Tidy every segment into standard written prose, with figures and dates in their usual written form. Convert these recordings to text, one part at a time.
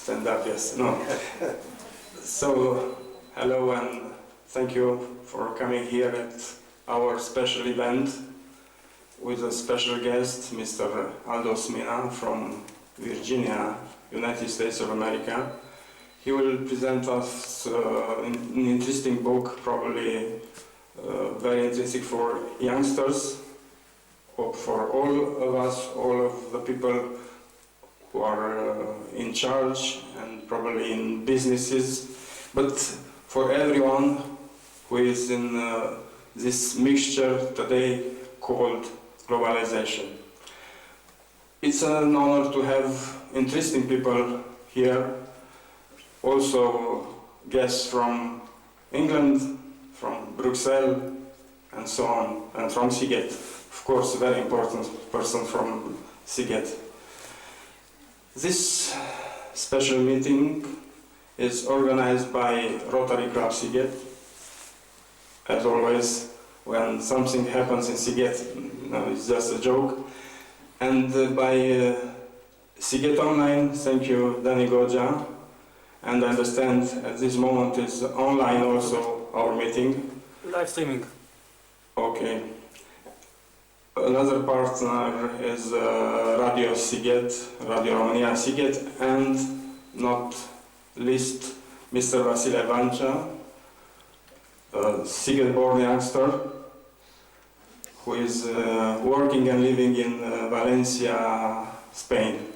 Stand up, yes. No. So, hello and thank you for coming here at our special event with a special guest, Mr. Aldous Mina from Virginia, United States of America. He will present us an interesting book, probably very interesting for youngsters, or for all of us, all of the people who are in charge and probably in businesses, but for everyone who is in this mixture today called globalization. It's an honor to have interesting people here, also guests from England, from Brussels, and so on, and from Sighet. Of course, a very important person from Sighet. This special meeting is organized by Rotary Club Sighet. As always, when something happens in Sighet, no, it's just a joke. And by Sighet-online, thank you, Dani Goja. And I understand at this moment is online also our meeting. Live streaming. Okay. Another partner is Radio Sighet, Radio Romania Sighet, and not least Mr. Vasile Vancea, a Sighet-born youngster who is working and living in Valencia, Spain.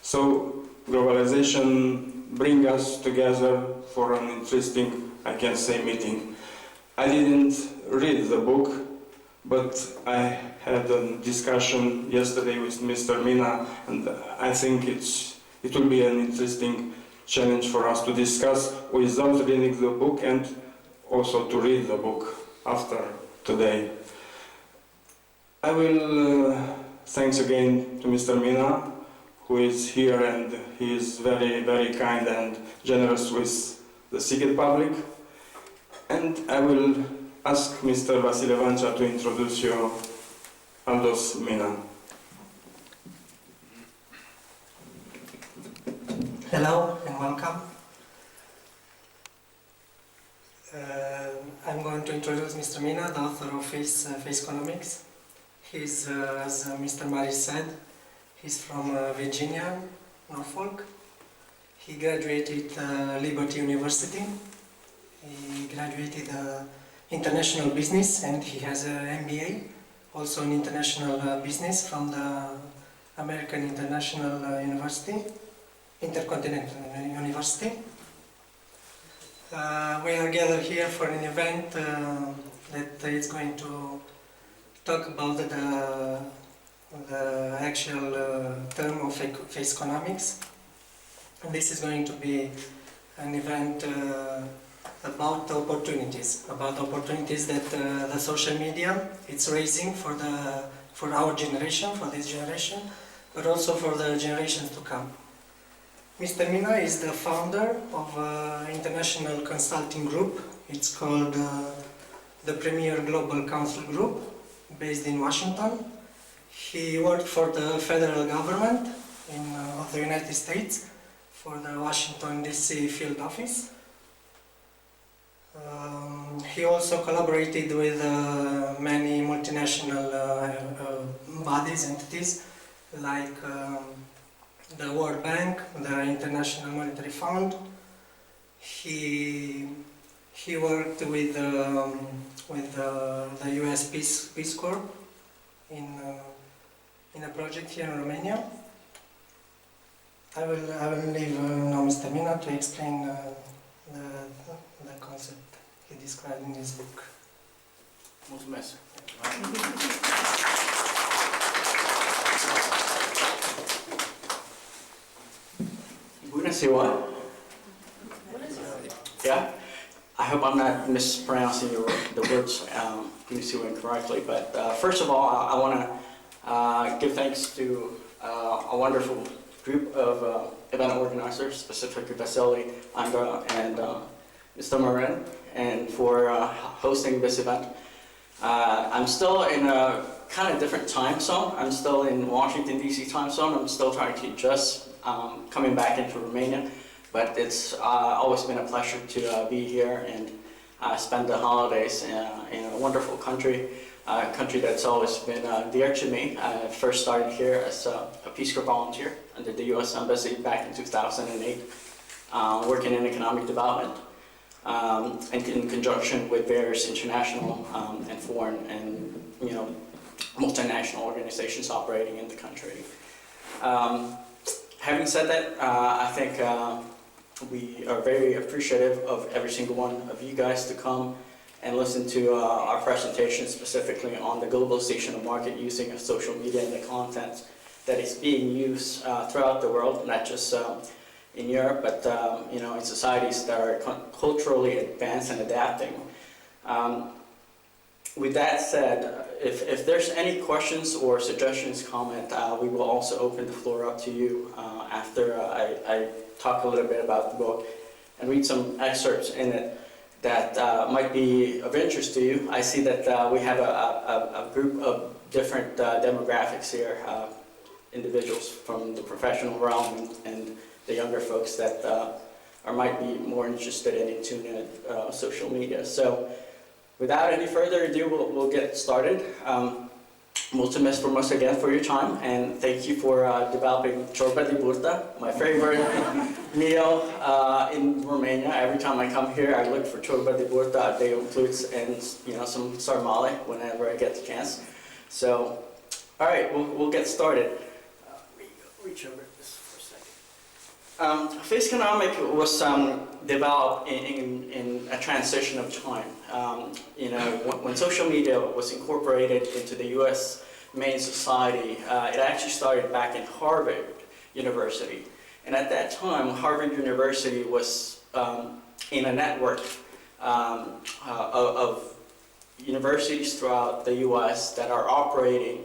So globalization brings us together for an interesting, I can say, meeting. I didn't read the book, but I had a discussion yesterday with Mr. Mina, and I think it will be an interesting challenge for us to discuss without reading the book and also to read the book after today. I will thanks again to Mr. Mina, who is here, and he is very, very kind and generous with the Sighet public. And I will ask Mr. Vasile Vancea to introduce you, Aldous Mina. Hello and welcome. I'm going to introduce Mr. Mina, the author of FACECONOMICS. He's, as Mr. Maris said, he's from Virginia, Norfolk. He graduated Liberty University. He graduated international business, and he has an MBA, also in international business from the American International University, Intercontinental University. We are gathered here for an event that is going to talk about the actual term of FACECONOMICS. And this is going to be an event about opportunities that the social media is raising for our generation, for this generation, but also for the generations to come. Mr. Mina is the founder of an international consulting group. It's called the Premier Global Council Group, based in Washington. He worked for the federal government of the United States, for the Washington DC field office. He also collaborated with many multinational bodies, entities, like the World Bank, the International Monetary Fund. He worked with the US Peace Corps in a project here in Romania. I will leave now Mr. Mina to explain the concept he described in his book. Mulțumesc. Bună ziua. Yeah, I hope I'm not mispronouncing the words incorrectly, but first of all, I want to give thanks to a wonderful group of event organizers, specifically Vasily, Andra, and Mr. Marin, and for hosting this event. I'm still in a kind of different time zone. I'm still in Washington, D.C. time zone. I'm still trying to adjust coming back into Romania, but it's always been a pleasure to be here and spend the holidays in a wonderful country, a country that's always been dear to me. I first started here as a Peace Corps volunteer under the U.S. Embassy back in 2008, working in economic development, and in conjunction with various international and foreign and multinational organizations operating in the country. Having said that, I think we are very appreciative of every single one of you guys to come and listen to our presentation specifically on the globalization of market using of social media and the content that is being used throughout the world, not just in Europe, but in societies that are culturally advanced and adapting. With that said, if there's any questions or suggestions, comment, we will also open the floor up to you after I talk a little bit about the book and read some excerpts in it that might be of interest to you. I see that we have a group of different demographics here, individuals from the professional realm and the younger folks that might be more interested in tuning social media. So without any further ado, we'll get started. Mulțumesc frumos again for your time, and thank you for developing ciorba de burtă, my favorite meal in Romania. Every time I come here, I look for ciorba de burtă, they includes, and some sarmale whenever I get the chance. So, all right, we'll get started. Reach over this for a second. FACECONOMICS was developed in a transition of time. When social media was incorporated into the U.S. main society, it actually started back in Harvard University. And at that time, Harvard University was in a network of universities throughout the U.S. that are operating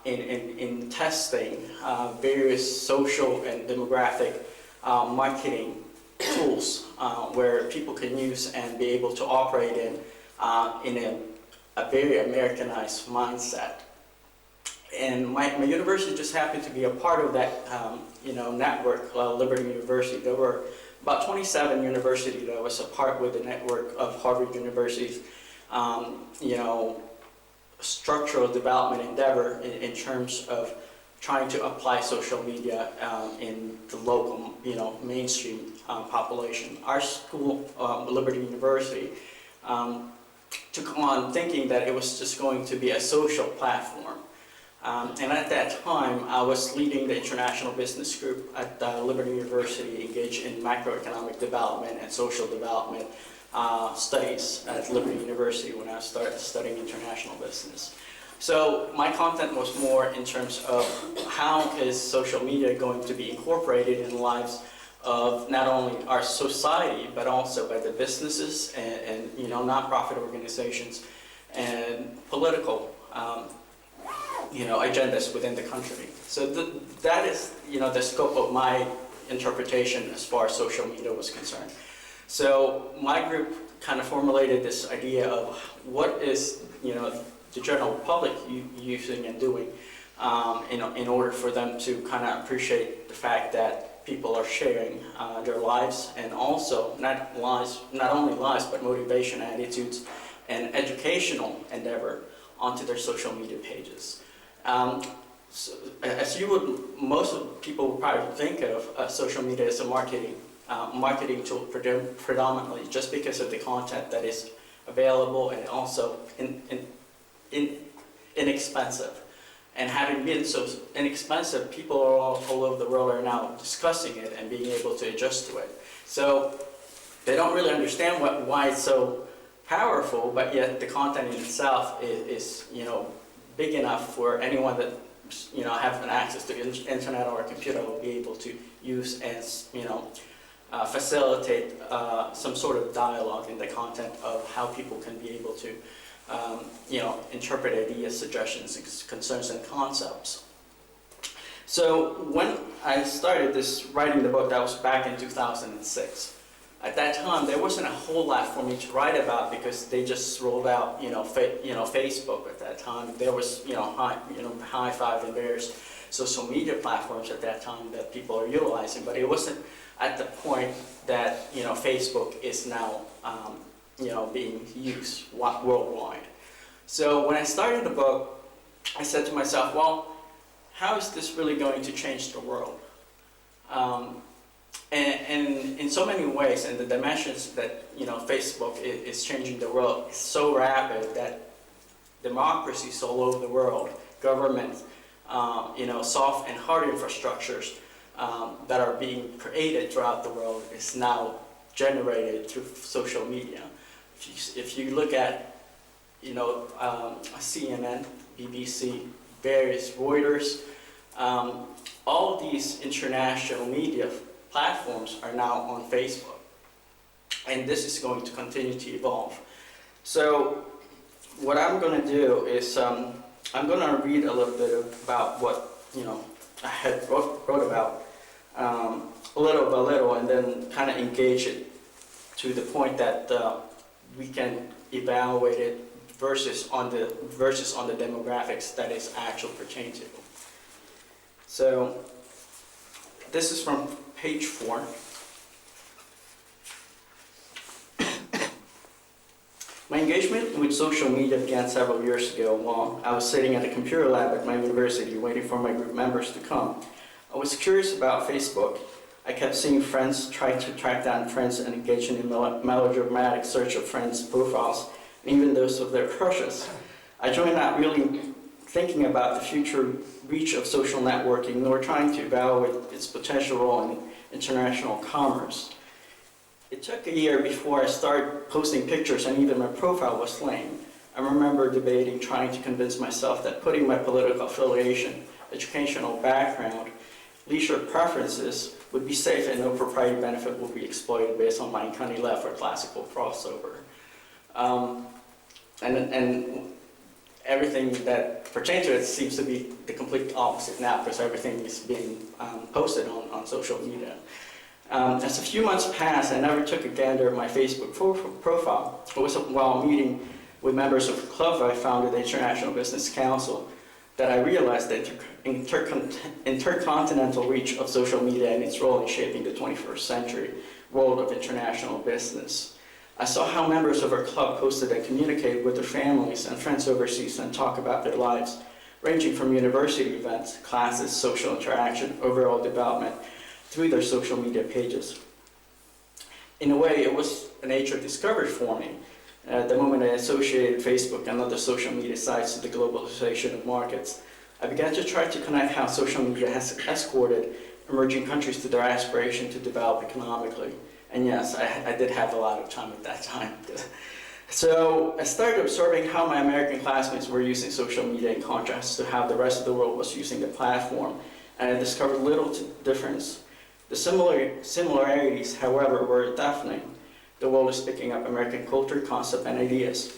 in testing various social and demographic marketing tools where people can use and be able to operate in a very Americanized mindset. And my university just happened to be a part of that network, Liberty University. There were about 27 universities that was a part with the network of Harvard University's structural development endeavor in terms of trying to apply social media in the local, mainstream population. Our school, Liberty University, took on thinking that it was just going to be a social platform. And at that time, I was leading the international business group at Liberty University, engaged in macroeconomic development and social development studies at Liberty University when I started studying international business. So my content was more in terms of how is social media going to be incorporated in the lives of not only our society, but also by the businesses and nonprofit organizations and political agendas within the country. So that is the scope of my interpretation as far as social media was concerned. So my group kind of formulated this idea of what is the general public using and doing in order for them to kind of appreciate the fact that people are sharing their lives, and also not only lives but motivation, attitudes, and educational endeavor onto their social media pages. So, as most people would probably think of social media as a marketing tool predominantly, just because of the content that is available and also inexpensive. And having been so inexpensive, people all over the world are now discussing it and being able to adjust to it. So they don't really understand why it's so powerful, but yet the content in itself is big enough for anyone that have an access to the internet or a computer will be able to use and facilitate some sort of dialogue in the content of how people can be able to interpret ideas, suggestions, concerns, and concepts. So when I started writing the book, that was back in 2006. At that time, there wasn't a whole lot for me to write about because they just rolled out, Facebook at that time. There was, high five and various social media platforms at that time that people are utilizing, but it wasn't at the point that, you know, Facebook is now, you know, being used worldwide. So when I started the book, I said to myself, well, how is this really going to change the world? And in so many ways, and the dimensions that, you know, Facebook is changing the world is so rapid that democracies all over the world, government, you know, soft and hard infrastructures that are being created throughout the world is now generated through social media. If you look at, you know, CNN, BBC, various Reuters, all of these international media platforms are now on Facebook, and this is going to continue to evolve. So what I'm going to do is I'm going to read a little bit about what, you know, I had wrote about little by little, and then kind of engage it to the point that we can evaluate it versus on the demographics that is actually pertain to. So this is from page 4. My engagement with social media began several years ago while I was sitting at a computer lab at my university waiting for my group members to come. I was curious about Facebook. I kept seeing friends try to track down friends and engage in a melodramatic search of friends' profiles, even those of their crushes. I joined not really thinking about the future reach of social networking, nor trying to evaluate its potential role in international commerce. It took a year before I started posting pictures, and even my profile was lame. I remember debating, trying to convince myself that putting my political affiliation, educational background, leisure preferences would be safe and no proprietary benefit would be exploited based on my uncanny left or classical crossover. And everything that pertains to it seems to be the complete opposite now, because everything is being posted on social media. As a few months passed, I never took a gander at my Facebook profile. It was while meeting with members of the club I founded, the International Business Council, that I realized the intercontinental reach of social media and its role in shaping the 21st century world of international business. I saw how members of our club posted and communicated with their families and friends overseas and talk about their lives, ranging from university events, classes, social interaction, overall development, through their social media pages. In a way, it was a nature discovery for me. The moment I associated Facebook and other social media sites to the globalization of markets, I began to try to connect how social media has escorted emerging countries to their aspiration to develop economically. And yes, I did have a lot of time at that time. So I started observing how my American classmates were using social media in contrast to how the rest of the world was using the platform, and I discovered little difference. The similarities, however, were deafening. The world is picking up American culture, concept, and ideas.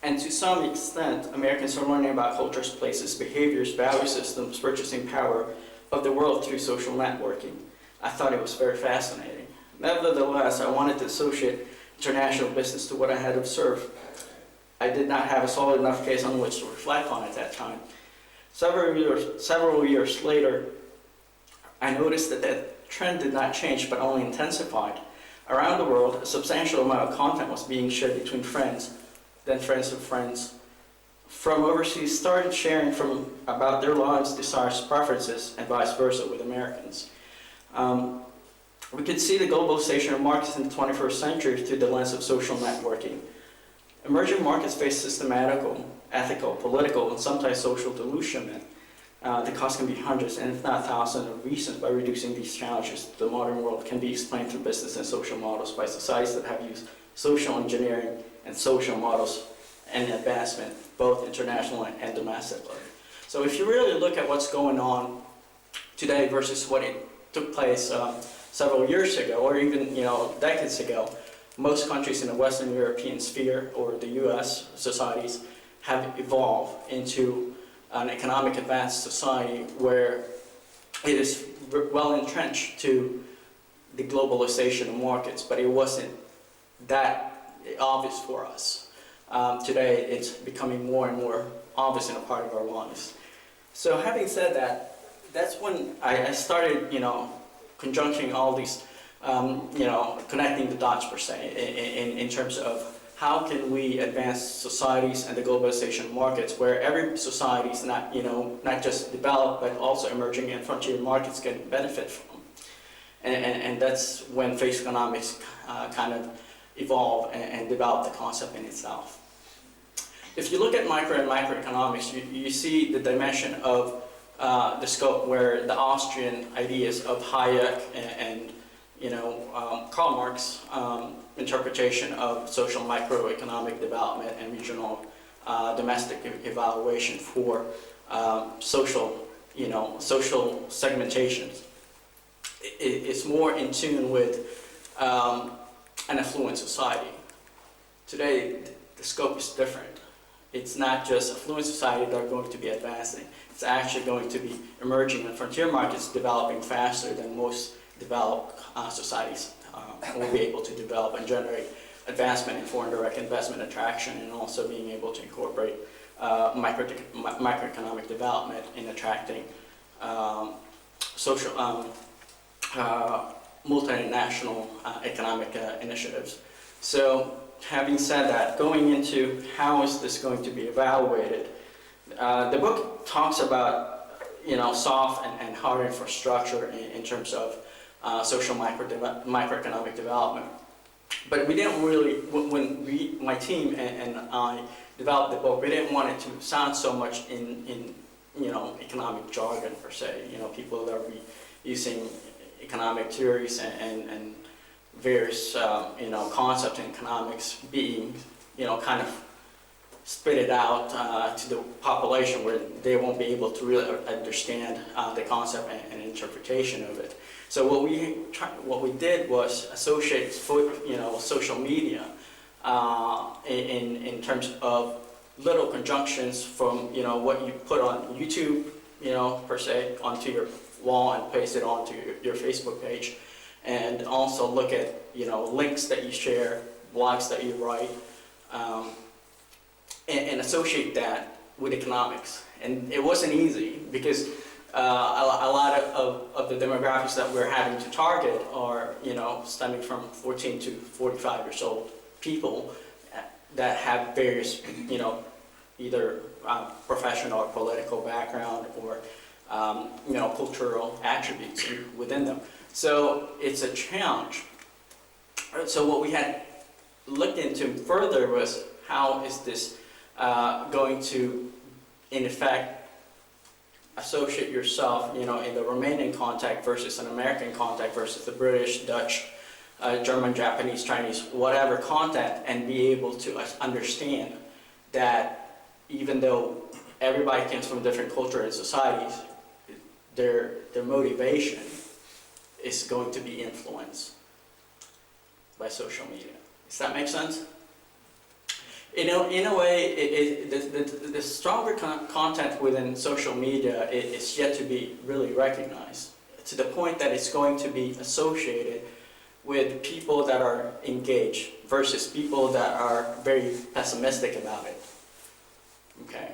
And to some extent, Americans are learning about cultures, places, behaviors, value systems, purchasing power of the world through social networking. I thought it was very fascinating. Nevertheless, I wanted to associate international business to what I had observed. I did not have a solid enough case on which to reflect on at that time. Several years later, I noticed that that trend did not change but only intensified. Around the world, a substantial amount of content was being shared between friends, then friends of friends. From overseas, started sharing about their lives, desires, preferences, and vice versa with Americans. We could see the globalization of markets in the 21st century through the lens of social networking. Emerging markets face systematical, ethical, political, and sometimes social dilution. The cost can be hundreds, and if not thousands, of reasons. By reducing these challenges, the modern world can be explained through business and social models by societies that have used social engineering and social models and advancement, both internationally and domestically. So if you really look at what's going on today versus what it took place several years ago, or even decades ago, most countries in the Western European sphere or the U.S. societies have evolved into an economic advanced society where it is well entrenched to the globalization of markets, but it wasn't that obvious for us. Today, it's becoming more and more obvious in a part of our lives. So having said that, that's when I started, conjuncting all these, connecting the dots per se, in terms of how can we advance societies and the globalization markets where every society is not, not just developed, but also emerging and frontier markets can benefit from. And that's when FACECONOMICS kind of evolved and developed the concept in itself. If you look at micro and microeconomics, you see the dimension of the scope where the Austrian ideas of Hayek and Karl Marx interpretation of social microeconomic development and regional domestic evaluation for social segmentations. It's more in tune with an affluent society. Today, the scope is different. It's not just affluent society that are going to be advancing. It's actually going to be emerging and frontier markets developing faster than most developed societies will be able to develop and generate advancement in foreign direct investment attraction, and also being able to incorporate microeconomic development in attracting social multinational economic initiatives. So having said that, going into how is this going to be evaluated, the book talks about soft and hard infrastructure in terms of social microeconomic development. But we didn't really, when my team and I developed the book, we didn't want it to sound so much in economic jargon per se. People that are using economic theories and various concepts in economics being kind of spit it out to the population where they won't be able to really understand the concept and interpretation of it. So what we did was associate social media in terms of little conjunctions from what you put on YouTube per se onto your wall and paste it onto your Facebook page, and also look at links that you share, blogs that you write, and associate that with economics. And it wasn't easy because a lot of the demographics that we're having to target are stemming from 14 to 45 years old people that have various either professional or political background or cultural attributes within them. So it's a challenge. So what we had looked into further was how is this going to, in effect, associate yourself, in the Romanian context versus an American context versus the British, Dutch, German, Japanese, Chinese, whatever content, and be able to understand that even though everybody comes from different cultures and societies, their motivation is going to be influenced by social media. Does that make sense? In a way, the stronger content within social media is yet to be really recognized, to the point that it's going to be associated with people that are engaged versus people that are very pessimistic about it. Okay,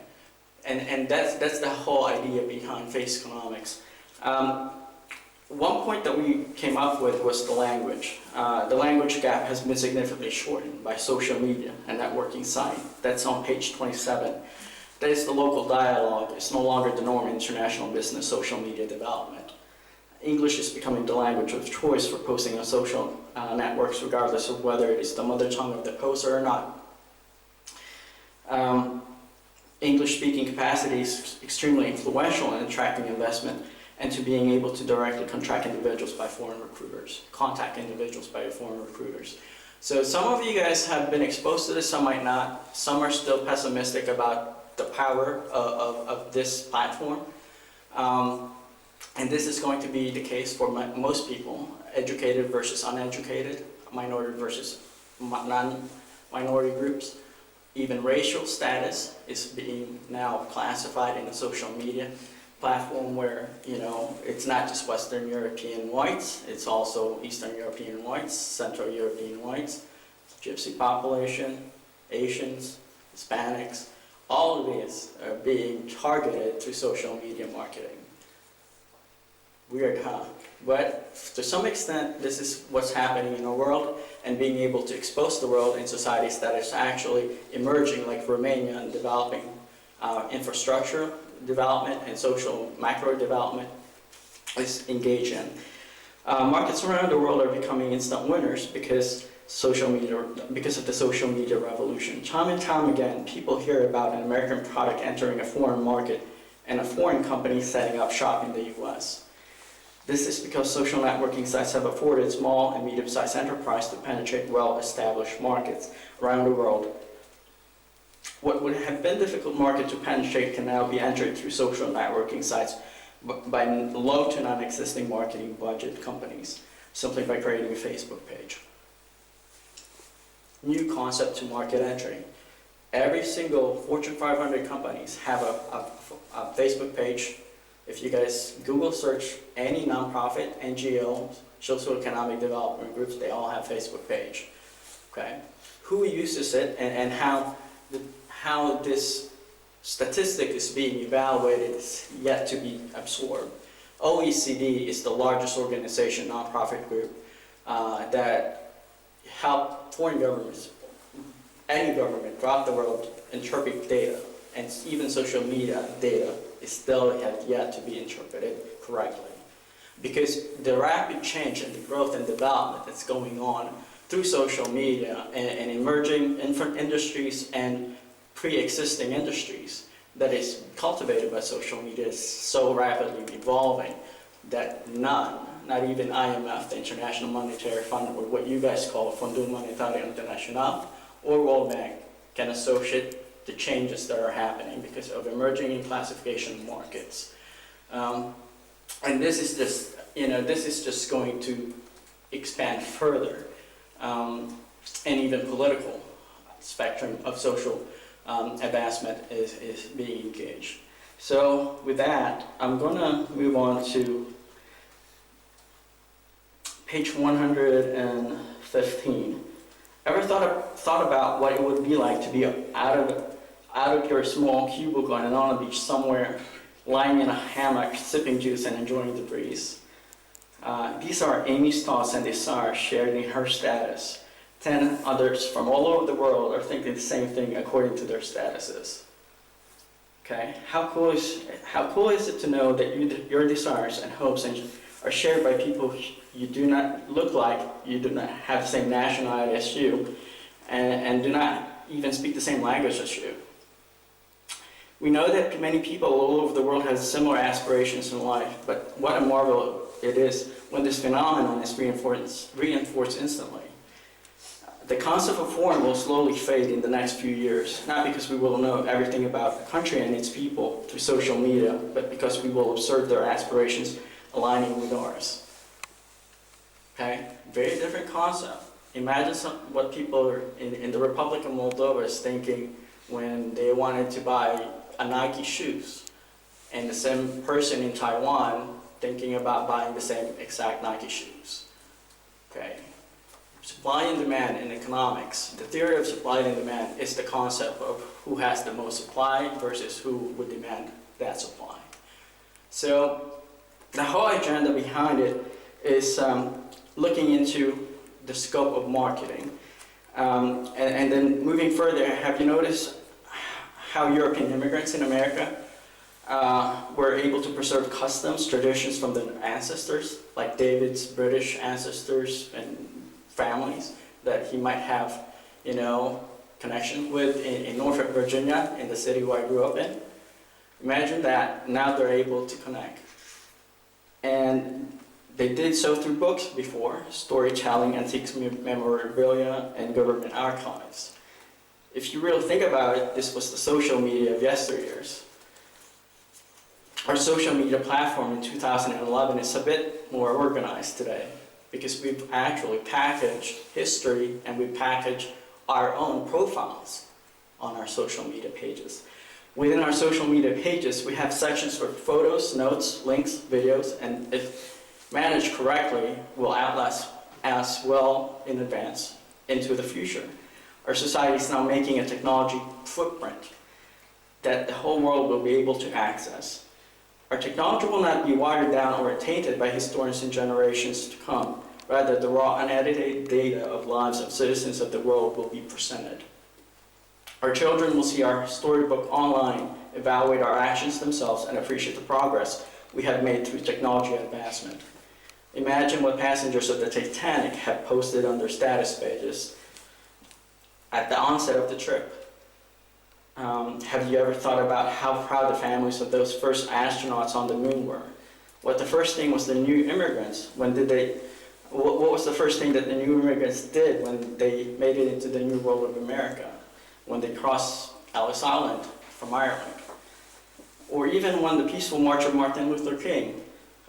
and that's the whole idea behind FACECONOMICS. One point that we came up with was the language. The language gap has been significantly shortened by social media and networking site. That's on page 27. That is the local dialogue. It's no longer the norm in international business social media development. English is becoming the language of choice for posting on social networks, regardless of whether it is the mother tongue of the poster or not. English-speaking capacity is extremely influential in attracting investment and to being able to directly contact individuals by foreign recruiters. So some of you guys have been exposed to this, some might not. Some are still pessimistic about the power of this platform. And this is going to be the case for most people, educated versus uneducated, minority versus non-minority groups. Even racial status is being now classified in a social media platform where, it's not just Western European whites, it's also Eastern European whites, Central European whites, Gypsy population, Asians, Hispanics, all of these are being targeted through social media marketing. Weird, huh? But to some extent, this is what's happening in our world, and being able to expose the world in societies that is actually emerging, like Romania, and developing infrastructure development and social macro development is engaged in. Markets around the world are becoming instant winners because of the social media revolution. Time and time again, people hear about an American product entering a foreign market and a foreign company setting up shop in the US. This is because social networking sites have afforded small and medium-sized enterprises to penetrate well-established markets around the world. What would have been a difficult market to penetrate can now be entered through social networking sites by low to non-existing marketing budget companies, simply by creating a Facebook page. New concept to market entry. Every single Fortune 500 companies have a Facebook page. If you guys Google search any nonprofit, NGO, social economic development groups, they all have Facebook page. Okay, who uses it and how this statistic is being evaluated is yet to be absorbed. OECD is the largest organization, nonprofit group, that help foreign governments, any government throughout the world, interpret data, and even social media data is still yet to be interpreted correctly. Because the rapid change and the growth and development that's going on through social media and emerging industries and pre-existing industries that is cultivated by social media is so rapidly evolving that none, not even IMF, the International Monetary Fund, or what you guys call Fondului Monetar International, or World Bank, can associate the changes that are happening because of emerging and classification markets. And this is just going to expand further, and even political spectrum of social advancement is being engaged. So with that, I'm going to move on to page 115. Ever thought about what it would be like to be out of your small cubicle and on a beach somewhere, lying in a hammock, sipping juice and enjoying the breeze? These are Amy's thoughts and desires shared in her status. 10 others from all over the world are thinking the same thing according to their statuses. Okay, how cool is it to know that your desires and hopes are shared by people you do not look like, you do not have the same nationality as you, and do not even speak the same language as you. We know that many people all over the world have similar aspirations in life, but what a marvel it is when this phenomenon is reinforced instantly. The concept of foreign will slowly fade in the next few years, not because we will know everything about the country and its people through social media, but because we will observe their aspirations aligning with ours. Okay, very different concept. Imagine what people in the Republic of Moldova is thinking when they wanted to buy a Nike shoes, and the same person in Taiwan thinking about buying the same exact Nike shoes. Okay, supply and demand in economics. The theory of supply and demand is the concept of who has the most supply versus who would demand that supply. So the whole agenda behind it is looking into the scope of marketing. And then moving further, have you noticed how European immigrants in America were able to preserve customs, traditions from their ancestors, like David's British ancestors and families that he might have, connection with in Norfolk, Virginia, in the city where I grew up in? Imagine that, now they're able to connect. And they did so through books before, storytelling, antiques, memorabilia, and government archives. If you really think about it, this was the social media of yesteryears. Our social media platform in 2011 is a bit more organized today because we've actually packaged history and we package our own profiles on our social media pages. Within our social media pages, we have sections for photos, notes, links, videos, and if managed correctly, will outlast us well in advance into the future. Our society is now making a technology footprint that the whole world will be able to access. Our technology will not be watered down or tainted by historians and generations to come. Rather, the raw, unedited data of lives of citizens of the world will be presented. Our children will see our storybook online, evaluate our actions themselves, and appreciate the progress we have made through technology advancement. Imagine what passengers of the Titanic have posted on their status pages at the onset of the trip. Have you ever thought about how proud the families of those first astronauts on the moon were? What the first thing was the new immigrants, what was the first thing that the new immigrants did when they made it into the new world of America? When they crossed Ellis Island from Ireland? Or even when the peaceful march of Martin Luther King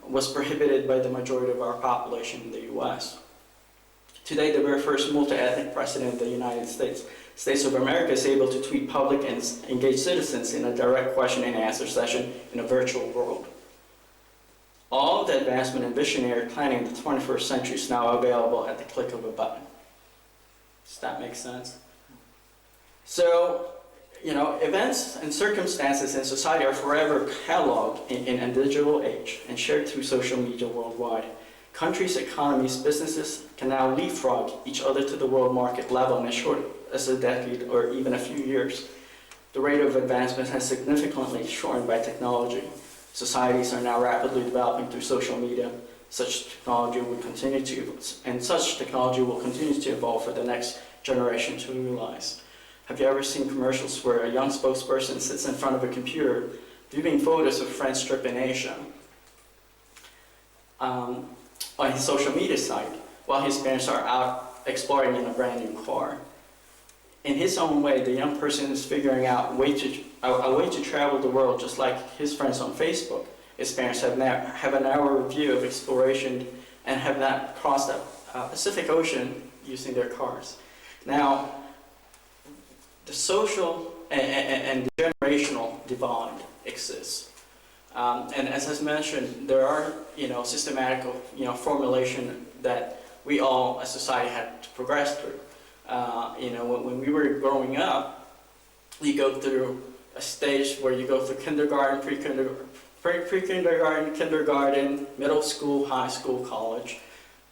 was prohibited by the majority of our population in the US. Today, the very first multi-ethnic president of the United States of America is able to tweet public and engage citizens in a direct question and answer session in a virtual world. All the advancement and visionary planning of the 21st century is now available at the click of a button. Does that make sense? So, events and circumstances in society are forever cataloged in a digital age and shared through social media worldwide. Countries, economies, businesses can now leapfrog each other to the world market level in as short as a decade or even a few years. The rate of advancement has significantly shortened by technology. Societies are now rapidly developing through social media. Such technology will continue to evolve for the next generation to realize. Have you ever seen commercials where a young spokesperson sits in front of a computer viewing photos of friends' trip in Asia on his social media site while his parents are out exploring in a brand new car? In his own way, the young person is figuring out a way to travel the world just like his friends on Facebook. His parents have a narrower view of exploration and have not crossed the Pacific Ocean using their cars. Now, the social and the generational divide exists. And as I mentioned, there are systematic formulation that we all as society had to progress through. When we were growing up, you go through a stage where you go through kindergarten, pre-kindergarten, kindergarten, middle school, high school, college,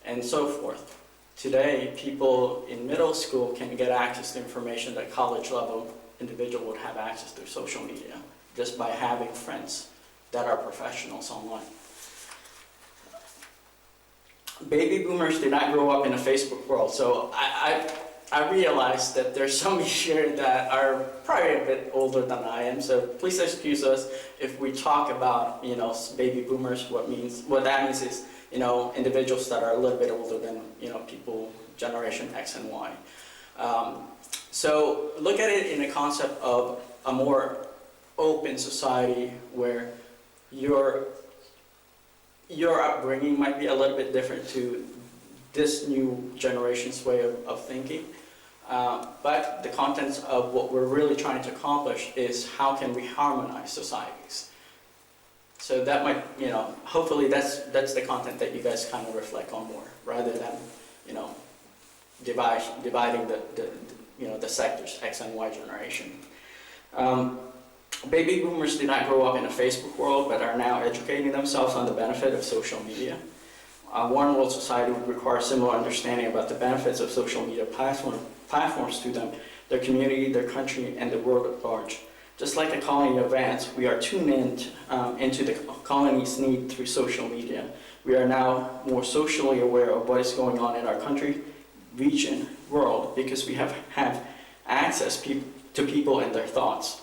and so forth. Today, people in middle school can get access to information that college-level individual would have access through social media just by having friends that are professionals online. Baby boomers did not grow up in a Facebook world, so I realized that there's some here that are probably a bit older than I am, so please excuse us if we talk about, baby boomers. What that means is, individuals that are a little bit older than, people generation X and Y. So look at it in the concept of a more open society where your upbringing might be a little bit different to this new generation's way of thinking. But the contents of what we're really trying to accomplish is how can we harmonize societies. So that might, hopefully that's the content that you guys kind of reflect on more, rather than, dividing the sectors, X and Y generation. Baby boomers did not grow up in a Facebook world, but are now educating themselves on the benefit of social media. A one world society would require similar understanding about the benefits of social media platforms to them, their community, their country, and the world at large. Just like the colony of ants, we are tuned into the colony's need through social media. We are now more socially aware of what is going on in our country, region, world, because we have access to people and their thoughts.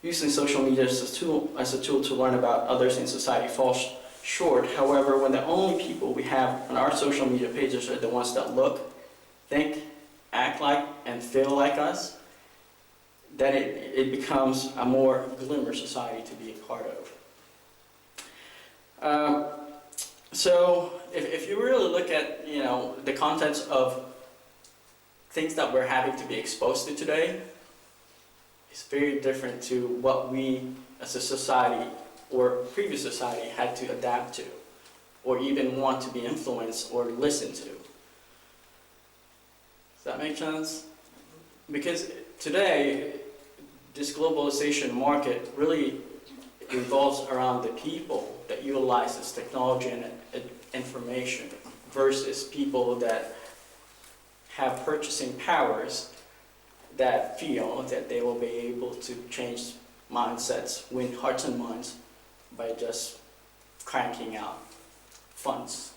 Using social media as a tool to learn about others in society falls short. However, when the only people we have on our social media pages are the ones that look, think, act like, and feel like us, then it becomes a more glimmer society to be a part of. So if you really look at the contents of things that we're having to be exposed to today, it's very different to what we as a society or previous society had to adapt to, or even want to be influenced or listen to. Does that make sense? Because today, this globalization market really revolves around the people that utilize this technology and information versus people that have purchasing powers that feel that they will be able to change mindsets, win hearts and minds by just cranking out funds.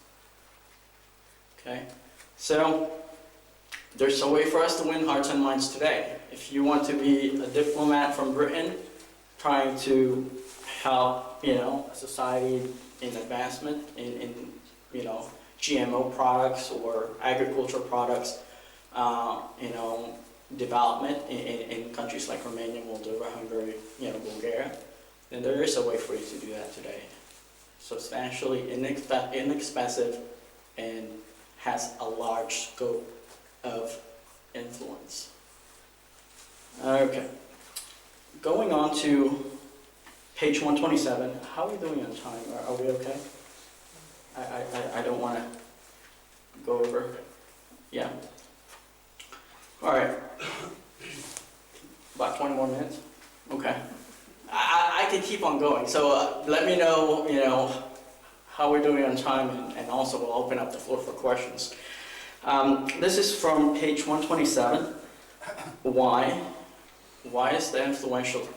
Okay, so there's a way for us to win hearts and minds today. If you want to be a diplomat from Britain trying to help, a society in advancement in GMO products or agricultural products, development in countries like Romania, Moldova, Hungary, Bulgaria, then there is a way for you to do that today. Substantially inexpensive and has a large scope of influence. Okay, going on to page 127. How are we doing on time? Are we okay? I don't want to go over. Yeah. All right. About 20 more minutes. Okay. I can keep on going. So let me know, how we're doing on time, and also we'll open up the floor for questions. This is from page 127. Why? Why is the influential,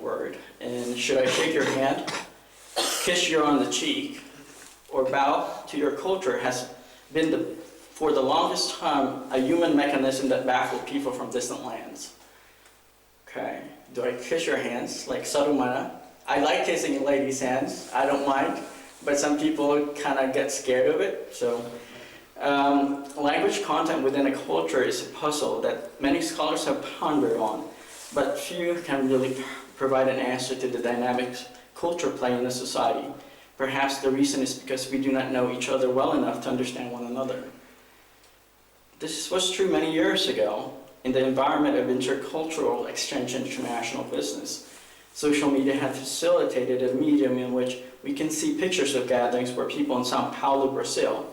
word? And should I shake your hand, kiss you on the cheek, or bow to your culture has been for the longest time a human mechanism that baffled people from distant lands. Okay, do I kiss your hands like Sarumana? I like kissing ladies' hands, I don't mind, but some people kind of get scared of it. So, language content within a culture is a puzzle that many scholars have pondered on, but few can really provide an answer to the dynamics culture play in a society. Perhaps the reason is because we do not know each other well enough to understand one another. This was true many years ago in the environment of intercultural exchange and international business. Social media have facilitated a medium in which we can see pictures of gatherings where people in Sao Paulo, Brazil,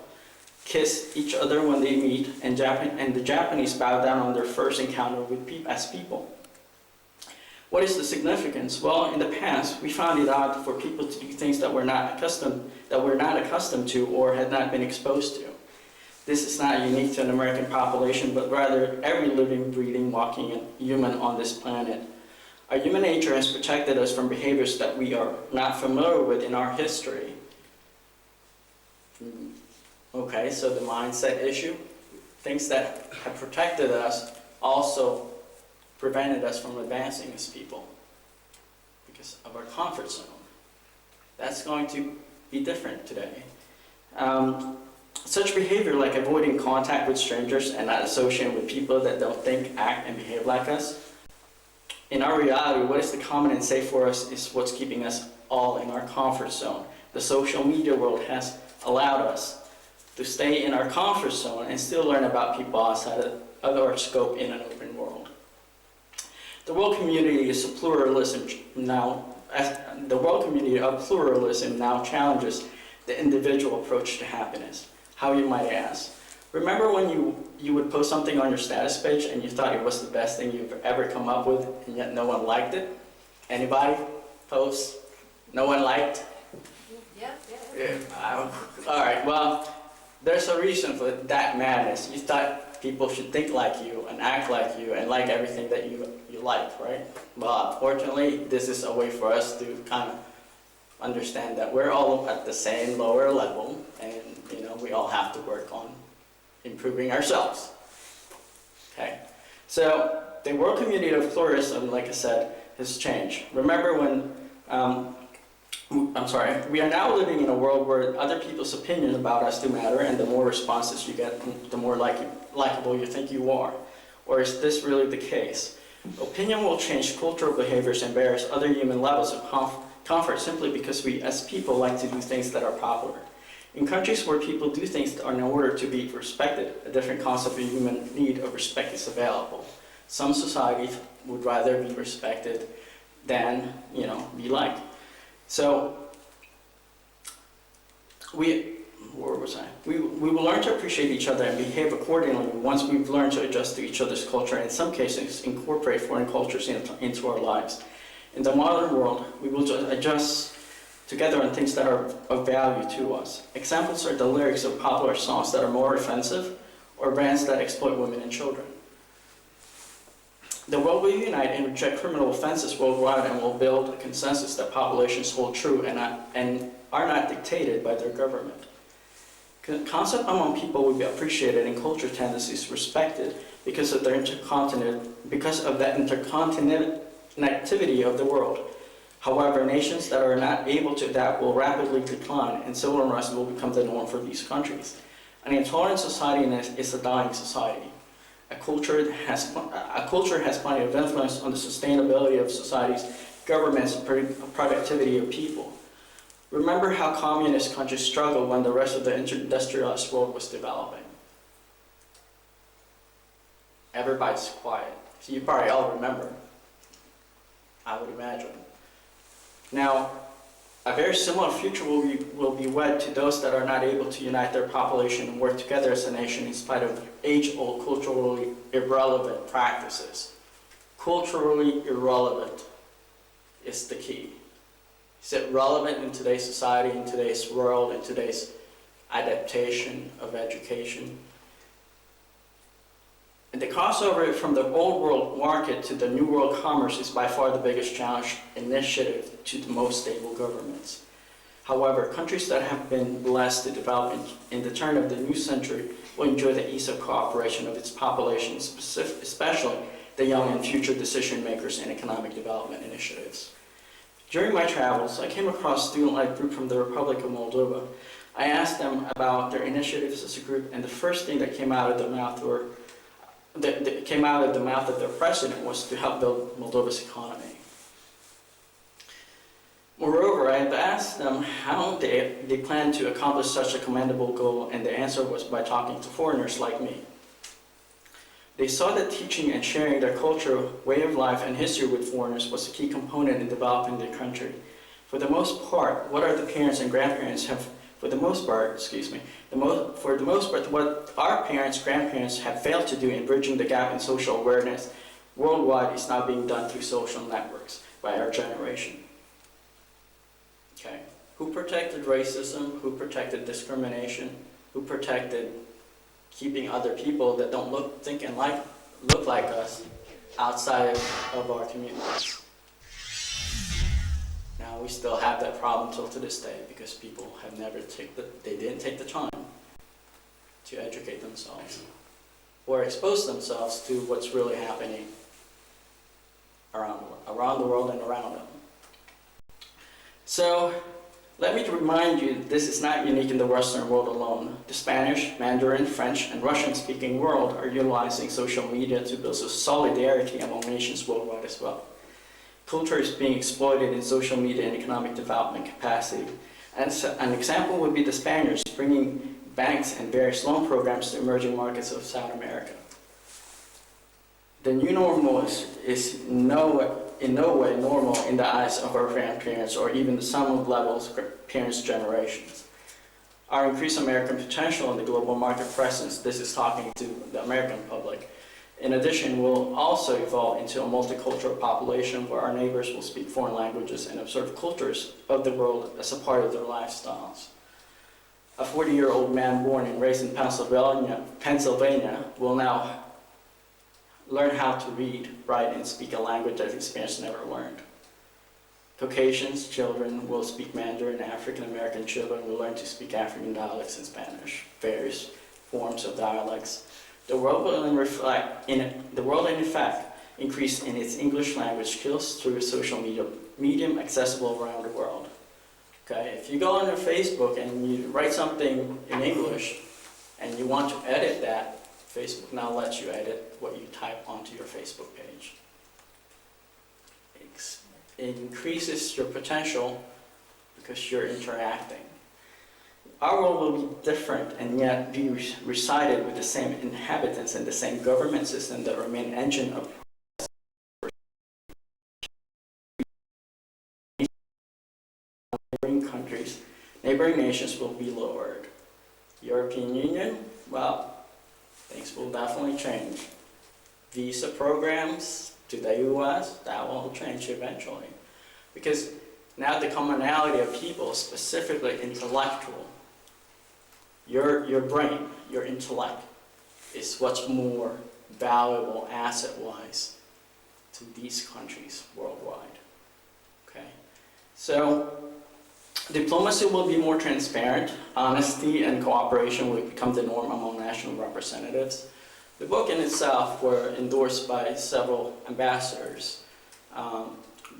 kiss each other when they meet, and the Japanese bow down on their first encounter with as people. What is the significance? Well, in the past, we found it odd for people to do things that we're not accustomed to or had not been exposed to. This is not unique to an American population, but rather every living, breathing, walking human on this planet. Our human nature has protected us from behaviors that we are not familiar with in our history. Okay, so the mindset issue, things that have protected us also prevented us from advancing as people because of our comfort zone. That's going to be different today. Such behavior like avoiding contact with strangers and not associating with people that don't think, act, and behave like us. In our reality, what is the common and safe for us is what's keeping us all in our comfort zone. The social media world has allowed us to stay in our comfort zone and still learn about people outside of our scope in an open world. The world community is a pluralism now. The world community of pluralism now challenges the individual approach to happiness. How, you might ask? Remember when you would post something on your status page and you thought it was the best thing you've ever come up with, and yet no one liked it? Anybody post? No one liked? Yeah. All right. Well, there's a reason for that madness. You thought people should think like you and act like you and like everything that you like, right? Well, unfortunately, this is a way for us to kind of understand that we're all at the same lower level, and we all have to work on improving ourselves. Okay, so the world community of pluralism, like I said, has changed. Remember when, we are now living in a world where other people's opinions about us do matter, and the more responses you get, the more likable you think you are. Or is this really the case? Opinion will change cultural behaviors and various other human levels of comfort simply because we as people like to do things that are popular. In countries where people do things in order to be respected, a different concept of human need of respect is available. Some societies would rather be respected than, be liked. So, where was I? We will learn to appreciate each other and behave accordingly once we've learned to adjust to each other's culture and in some cases incorporate foreign cultures into our lives. In the modern world, we will adjust together on things that are of value to us. Examples are the lyrics of popular songs that are more offensive or brands that exploit women and children. The world will unite and reject criminal offenses worldwide and will build a consensus that populations hold true and are not dictated by their government. Concept among people will be appreciated and culture tendencies respected because of the interconnectivity of the world. However, nations that are not able to adapt will rapidly decline and civil unrest will become the norm for these countries. An intolerant society is a dying society. A culture has plenty of influence on the sustainability of societies, governments, and productivity of people. Remember how communist countries struggled when the rest of the industrialized world was developing. Everybody's quiet. So you probably all remember, I would imagine. Now, a very similar future will be wed to those that are not able to unite their population and work together as a nation in spite of age-old culturally irrelevant practices. Culturally irrelevant is the key. Is it relevant in today's society, in today's world, in today's adaptation of education? And the crossover from the old world market to the new world commerce is by far the biggest challenge initiative to the most stable governments. However, countries that have been blessed to develop in the turn of the new century will enjoy the ease of cooperation of its population, especially the young and future decision makers in economic development initiatives. During my travels, I came across a student-led group from the Republic of Moldova. I asked them about their initiatives as a group, and the first thing that came out of their mouth of their president was to help build Moldova's economy. Moreover, I have asked them how they plan to accomplish such a commendable goal, and the answer was by talking to foreigners like me. They saw that teaching and sharing their culture, way of life, and history with foreigners was a key component in developing their country. For the most part, what our parents and grandparents have what our parents, grandparents have failed to do in bridging the gap in social awareness worldwide is now being done through social networks by our generation. Okay. Who protected racism? Who protected discrimination? Who protected keeping other people that don't look like us outside of our communities? Now we still have that problem till to this day because people have they didn't take the time to educate themselves or expose themselves to what's really happening around the world and around them. So let me remind you, this is not unique in the Western world alone. The Spanish, Mandarin, French, and Russian-speaking world are utilizing social media to build solidarity among nations worldwide as well. Culture is being exploited in social media and economic development capacity. And so, an example would be the Spaniards bringing banks and various loan programs to emerging markets of South America. The new normal is in no way normal in the eyes of our grandparents or even the sum of levels of parents' generations. Our increased American potential in the global market presence, this is talking to the American public, in addition, will also evolve into a multicultural population where our neighbors will speak foreign languages and observe cultures of the world as a part of their lifestyles. A 40-year-old man born and raised in Pennsylvania will now learn how to read, write, and speak a language that his parents never learned. Caucasians children will speak Mandarin, African American children will learn to speak African dialects and Spanish, various forms of dialects. The world will in fact increase in its English language skills through a social medium accessible around the world. Okay, if you go on your Facebook and you write something in English and you want to edit that, Facebook now lets you edit what you type onto your Facebook page. It increases your potential because you're interacting. Our world will be different and yet be recited with the same inhabitants and the same government system that remain engine of neighboring countries, neighboring nations will be lowered. European Union, well, things will definitely change. Visa programs to the US, that will change eventually. Because now the commonality of people, specifically intellectual, your brain, your intellect, is what's more valuable asset-wise to these countries worldwide. Okay, so diplomacy will be more transparent. Honesty and cooperation will become the norm among national representatives. The book in itself were endorsed by several ambassadors.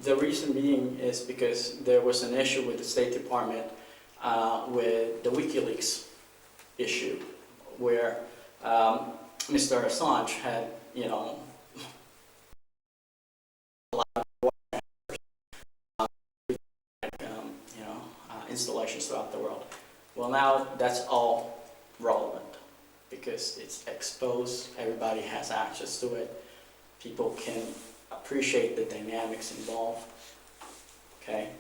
The reason being is because there was an issue with the State Department with the WikiLeaks issue, where Mr. Assange had, installations throughout the world. Well, now that's all relevant because it's exposed, everybody has access to it, people can appreciate the dynamics involved. Okay?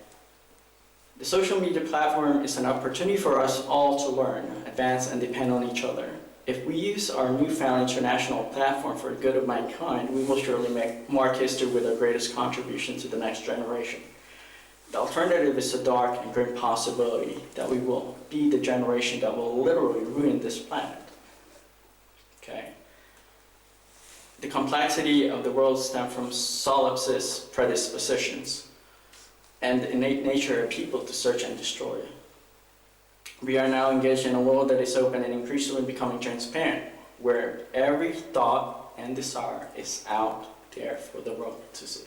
The social media platform is an opportunity for us all to learn, advance, and depend on each other. If we use our newfound international platform for the good of mankind, we will surely mark history with our greatest contribution to the next generation. The alternative is a dark and grim possibility that we will be the generation that will literally ruin this planet. Okay? The complexity of the world stems from solipsist predispositions and the innate nature of people to search and destroy. We are now engaged in a world that is open and increasingly becoming transparent, where every thought and desire is out there for the world to see.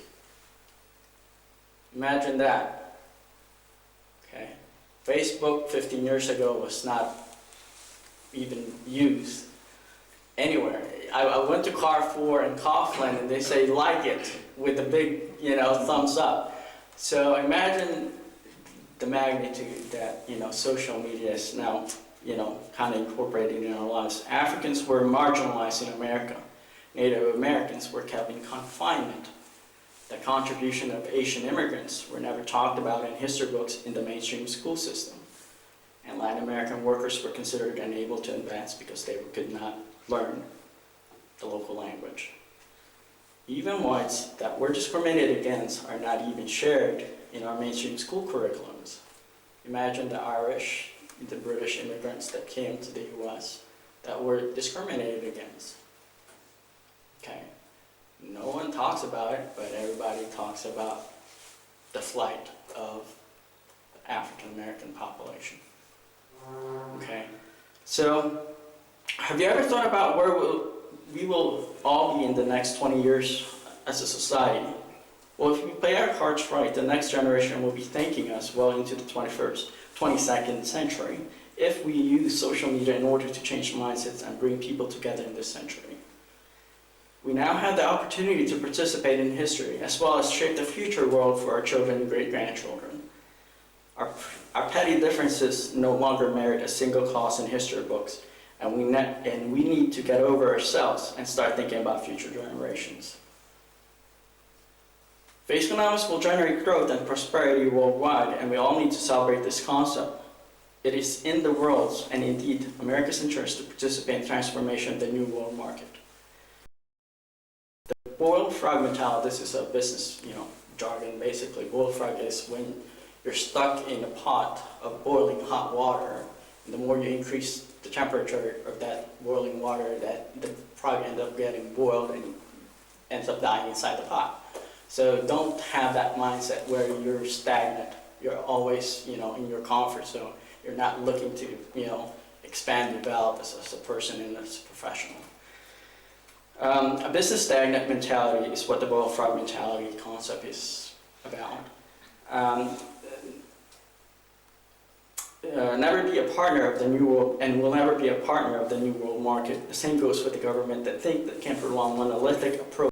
Imagine that. Okay? Facebook 15 years ago was not even used anywhere. I went to Carrefour in Coughlin and they say like it with a big, thumbs up. So imagine the magnitude that, social media is now, kind of incorporated in our lives. Africans were marginalized in America. Native Americans were kept in confinement. The contribution of Asian immigrants were never talked about in history books in the mainstream school system. And Latin American workers were considered unable to advance because they could not learn the local language. Even whites that were discriminated against are not even shared in our mainstream school curriculums. Imagine the Irish, the British immigrants that came to the US that were discriminated against. Okay. No one talks about it, but everybody talks about the flight of the African American population. Okay. So, have you ever thought about where we will all be in the next 20 years as a society? Well, if we play our cards right, the next generation will be thanking us well into the 22nd century if we use social media in order to change mindsets and bring people together in this century. We now have the opportunity to participate in history as well as shape the future world for our children and great-grandchildren. Our petty differences no longer merit a single clause in history books, and we need to get over ourselves and start thinking about future generations. FACECONOMICS will generate growth and prosperity worldwide, and we all need to celebrate this concept. It is in the world's, and indeed America's interest, to participate in transformation of the new world market. The boiled frog mentality, this is a business jargon basically. Boiled frog is when you're stuck in a pot of boiling hot water, and the more you increase the temperature of that boiling water, that the frog ends up getting boiled and ends up dying inside the pot. So don't have that mindset where you're stagnant. You're always, in your comfort zone. You're not looking to, expand, develop as a person and as a professional. A business stagnant mentality is what the boiled frog mentality concept is about. Never be a partner of the new world, and will never be a partner of the new world market. The same goes with the government that think that can prolong monolithic approach.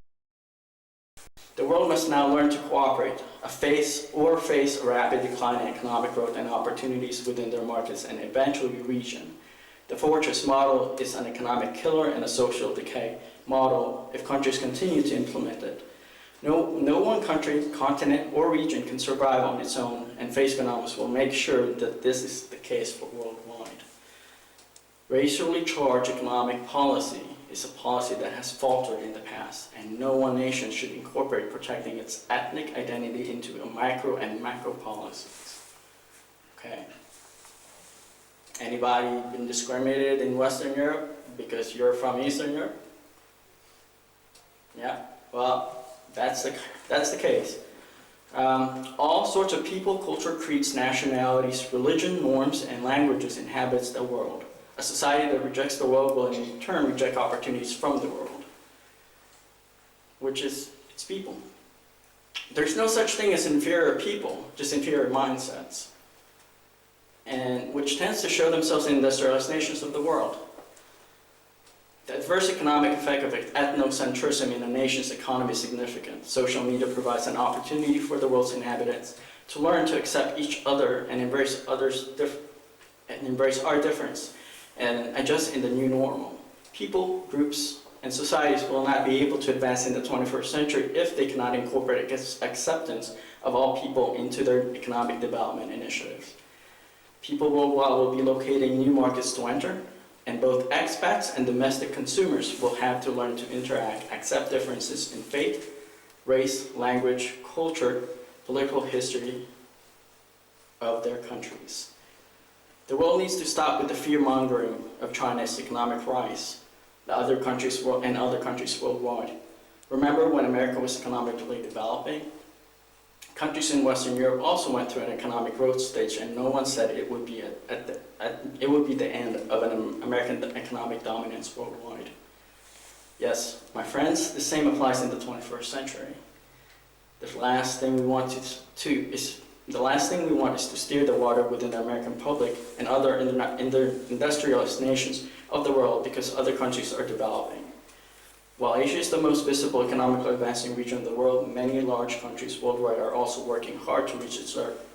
The world must now learn to cooperate, face a rapid decline in economic growth and opportunities within their markets and eventually region. The fortress model is an economic killer and a social decay model if countries continue to implement it. No one country, continent, or region can survive on its own, and FACECONOMICS will make sure that this is the case for worldwide. Racially charged economic policy is a policy that has faltered in the past, and no one nation should incorporate protecting its ethnic identity into a micro and macro policies. Okay. Anybody been discriminated in Western Europe because you're from Eastern Europe? Yeah, well, that's the case. All sorts of people, culture, creeds, nationalities, religion, norms, and languages inhabits the world. A society that rejects the world will in turn reject opportunities from the world, which is its people. There's no such thing as inferior people, just inferior mindsets, and which tends to show themselves in industrialized nations of the world. The adverse economic effect of ethnocentrism in a nation's economy is significant. Social media provides an opportunity for the world's inhabitants to learn to accept each other and embrace our difference and adjust in the new normal. People, groups, and societies will not be able to advance in the 21st century if they cannot incorporate acceptance of all people into their economic development initiatives. People worldwide will be locating new markets to enter, and both expats and domestic consumers will have to learn to interact, accept differences in faith, race, language, culture, political history of their countries. The world needs to stop with the fear-mongering of China's economic rise and other countries worldwide. Remember when America was economically developing? Countries in Western Europe also went through an economic growth stage, and no one said it would be the end of an American economic dominance worldwide. Yes, my friends, the same applies in the 21st century. The last thing we want is to steer the water within the American public and other industrialized nations of the world because other countries are developing. While Asia is the most visible economically advancing region of the world, many large countries worldwide are also working hard to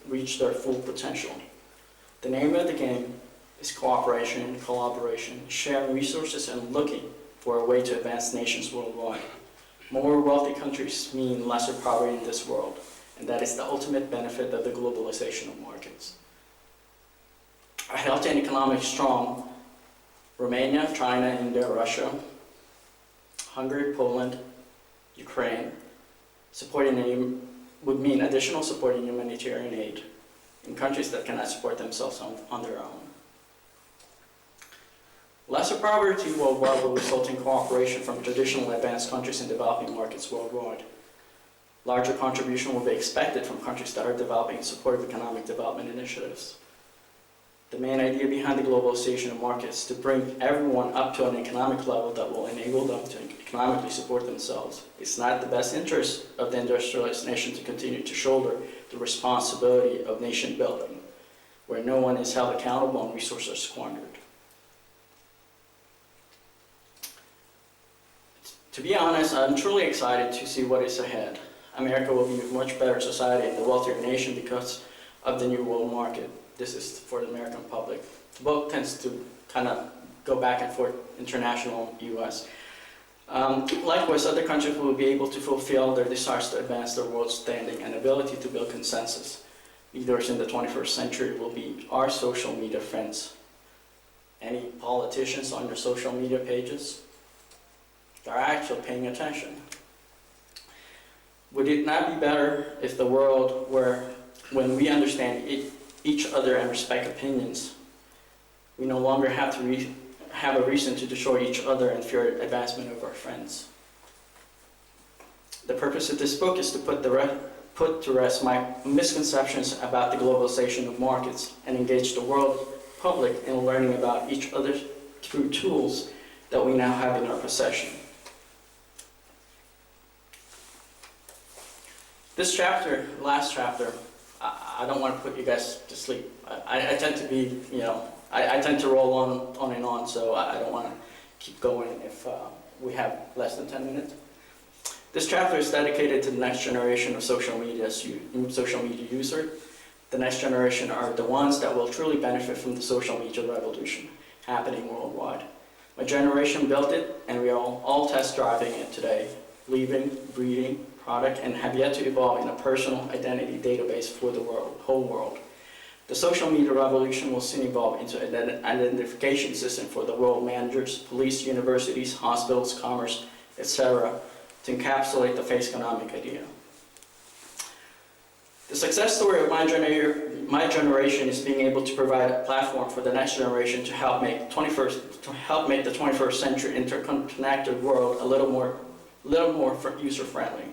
reach their full potential. The name of the game is cooperation, collaboration, sharing resources, and looking for a way to advance nations worldwide. More wealthy countries mean lesser poverty in this world, and that is the ultimate benefit of the globalization of markets. A healthy and economically strong Romania, China, India, Russia, Hungary, Poland, Ukraine, would mean additional support in humanitarian aid in countries that cannot support themselves on their own. Lesser poverty worldwide will result in cooperation from traditional advanced countries and developing markets worldwide. Larger contribution will be expected from countries that are developing in support of economic development initiatives. The main idea behind the globalization of markets is to bring everyone up to an economic level that will enable them to economically support themselves. It's not the best interest of the industrialized nation to continue to shoulder the responsibility of nation building, where no one is held accountable and resources are squandered. To be honest, I'm truly excited to see what is ahead. America will be a much better society and a wealthier nation because of the new world market. This is for the American public. The book tends to kind of go back and forth, international, US. Likewise, other countries will be able to fulfill their desires to advance their world standing and ability to build consensus. Leaders in the 21st century will be our social media friends. Any politicians on your social media pages? They're actually paying attention. Would it not be better if the world were, when we understand each other and respect opinions, we no longer have to have a reason to destroy each other and fear advancement of our friends? The purpose of this book is to put to rest my misconceptions about the globalization of markets and engage the world public in learning about each other through tools that we now have in our possession. This chapter, last chapter, I don't want to put you guys to sleep. I tend to be, I tend to roll on and on, so I don't want to keep going if we have less than 10 minutes. This chapter is dedicated to the next generation of social media user. The next generation are the ones that will truly benefit from the social media revolution happening worldwide. My generation built it, and we are all test driving it today, living, breathing, product, and have yet to evolve in a personal identity database for the whole world. The social media revolution will soon evolve into an identification system for the world managers, police, universities, hospitals, commerce, etc., to encapsulate the FACECONOMIC idea. The success story of my generation is being able to provide a platform for the next generation to help make the 21st century interconnected world a little more user-friendly.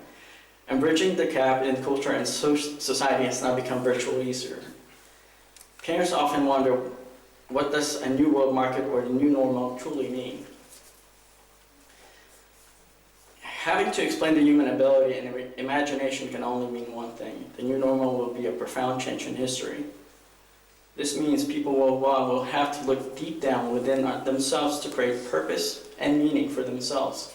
And bridging the gap in culture and society has now become virtually easier. Parents often wonder, what does a new world market or the new normal truly mean? Having to explain the human ability and imagination can only mean one thing. The new normal will be a profound change in history. This means people worldwide will have to look deep down within themselves to create purpose and meaning for themselves.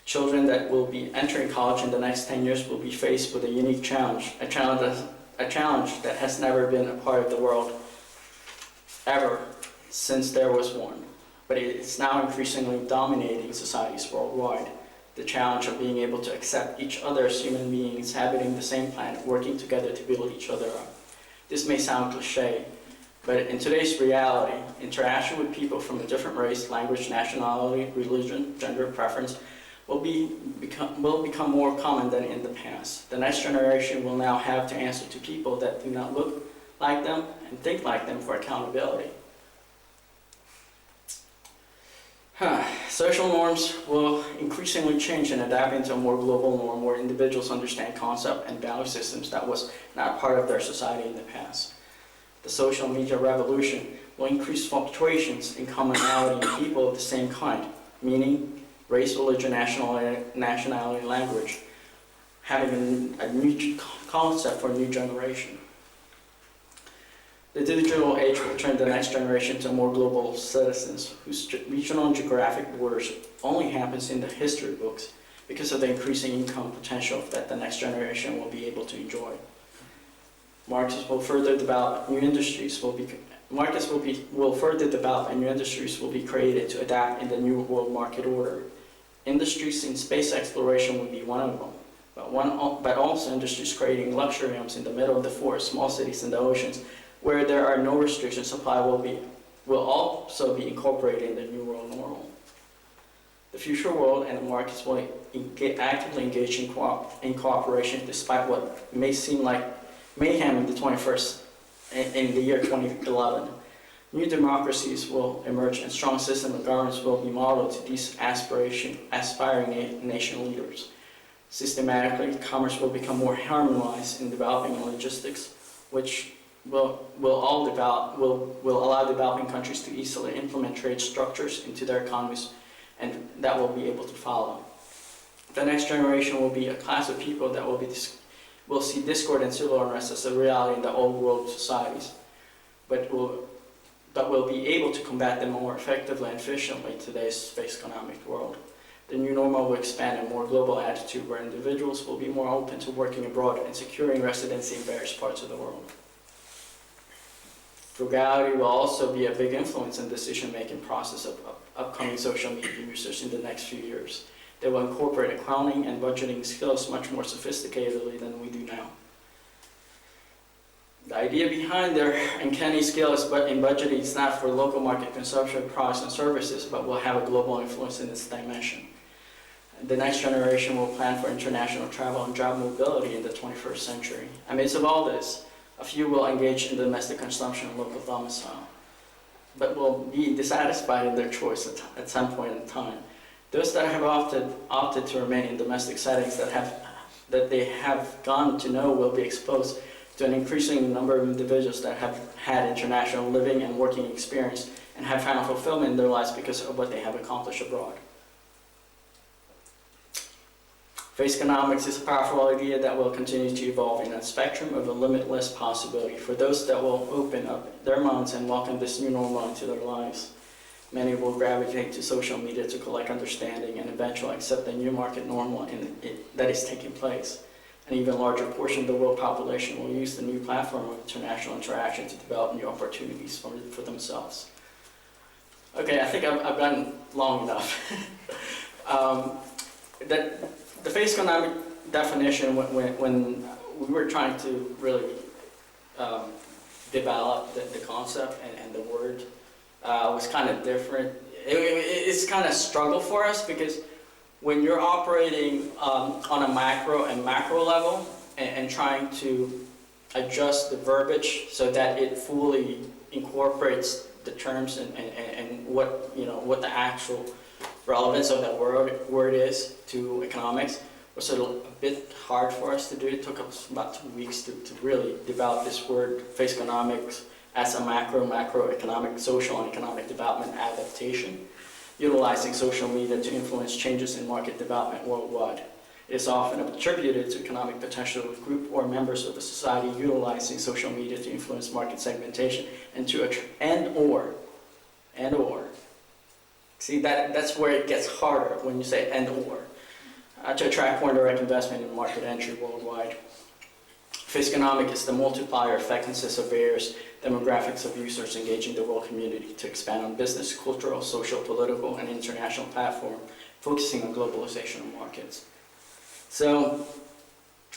Children that will be entering college in the next 10 years will be faced with a unique challenge, a challenge that has never been a part of the world ever since there was one. But it's now increasingly dominating societies worldwide. The challenge of being able to accept each other as human beings inhabiting the same planet, working together to build each other up. This may sound cliche, but in today's reality, interaction with people from a different race, language, nationality, religion, gender, preference will become more common than in the past. The next generation will now have to answer to people that do not look like them and think like them for accountability. Social norms will increasingly change and adapt into a more global norm where individuals understand concepts and value systems that was not part of their society in the past. The social media revolution will increase fluctuations in commonality in people of the same kind, meaning race, religion, nationality, language, having a new concept for a new generation. The digital age will turn the next generation to more global citizens whose regional and geographic borders only happens in the history books because of the increasing income potential that the next generation will be able to enjoy. Markets will further develop, new industries will be created to adapt in the new world market order. Industries in space exploration will be one of them, but also industries creating luxury homes in the middle of the forest, small cities in the oceans, where there are no restrictions, supply will also be incorporated in the new world normal. The future world and the markets will actively engage in cooperation despite what may seem like mayhem in the year 2011. New democracies will emerge and strong system of governance will be modeled to these aspiring nation leaders. Systematically, commerce will become more harmonized in developing logistics, which will allow developing countries to easily implement trade structures into their economies, and that will be able to follow. The next generation will be a class of people that will see discord and civil unrest as a reality in the old world societies, but will be able to combat them more effectively and efficiently in today's space-economic world. The new normal will expand a more global attitude where individuals will be more open to working abroad and securing residency in various parts of the world. Frugality will also be a big influence in the decision-making process of upcoming social media users in the next few years. They will incorporate accounting and budgeting skills much more sophisticatedly than we do now. The idea behind their uncanny skills in budgeting is not for local market consumption of products and services, but will have a global influence in this dimension. The next generation will plan for international travel and job mobility in the 21st century. Amidst of all this, a few will engage in domestic consumption and local domicile, but will be dissatisfied in their choice at some point in time. Those that have opted to remain in domestic settings that they have gone to know will be exposed to an increasing number of individuals that have had international living and working experience and have found fulfillment in their lives because of what they have accomplished abroad. FACECONOMICS is a powerful idea that will continue to evolve in a spectrum of a limitless possibility for those that will open up their minds and welcome this new normal into their lives. Many will gravitate to social media to collect understanding and eventually accept the new market normal that is taking place. An even larger portion of the world population will use the new platform of international interaction to develop new opportunities for themselves. Okay, I think I've gone long enough. The FACECONOMIC definition, when we were trying to really developed the concept and the word was kind of different. It's kind of a struggle for us because when you're operating on a macro and macro level and trying to adjust the verbiage so that it fully incorporates the terms and what, you know, what the actual relevance of that word is to economics was a bit hard for us to do. It took us about 2 weeks to really develop this word, FACECONOMICS, as a macroeconomic, social and economic development adaptation, utilizing social media to influence changes in market development worldwide. It is often attributed to economic potential of a group or members of a society utilizing social media to influence market segmentation and to or. See, that's where it gets harder when you say and or. To attract foreign direct investment in market entry worldwide. FACECONOMIC is the multiplier effect consists of various demographics of users engaging the world community to expand on business, cultural, social, political, and international platform, focusing on globalization of markets. So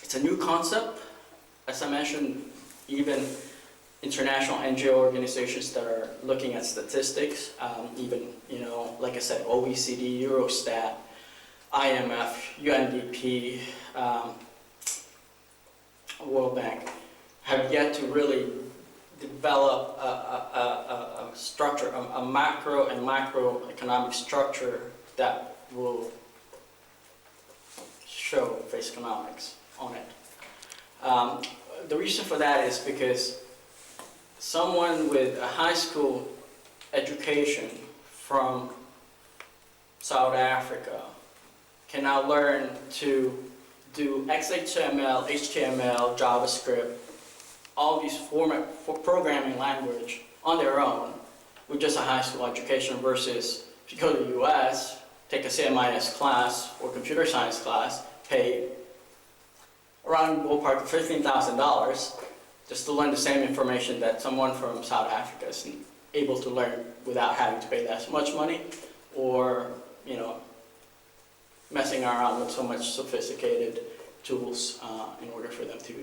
it's a new concept. As I mentioned, even international NGO organizations that are looking at statistics, even, you know, like I said, OECD, Eurostat, IMF, UNDP, World Bank, have yet to really develop a structure, a macro and microeconomic structure that will show FACECONOMICS on it. The reason for that is because someone with a high school education from South Africa can now learn to do XHTML, HTML, JavaScript, all these programming language on their own with just a high school education versus if you go to the US, take a CMIS class or computer science class, pay around ballpark of $15,000 just to learn the same information that someone from South Africa is able to learn without having to pay that much money or, you know, messing around with so much sophisticated tools in order for them to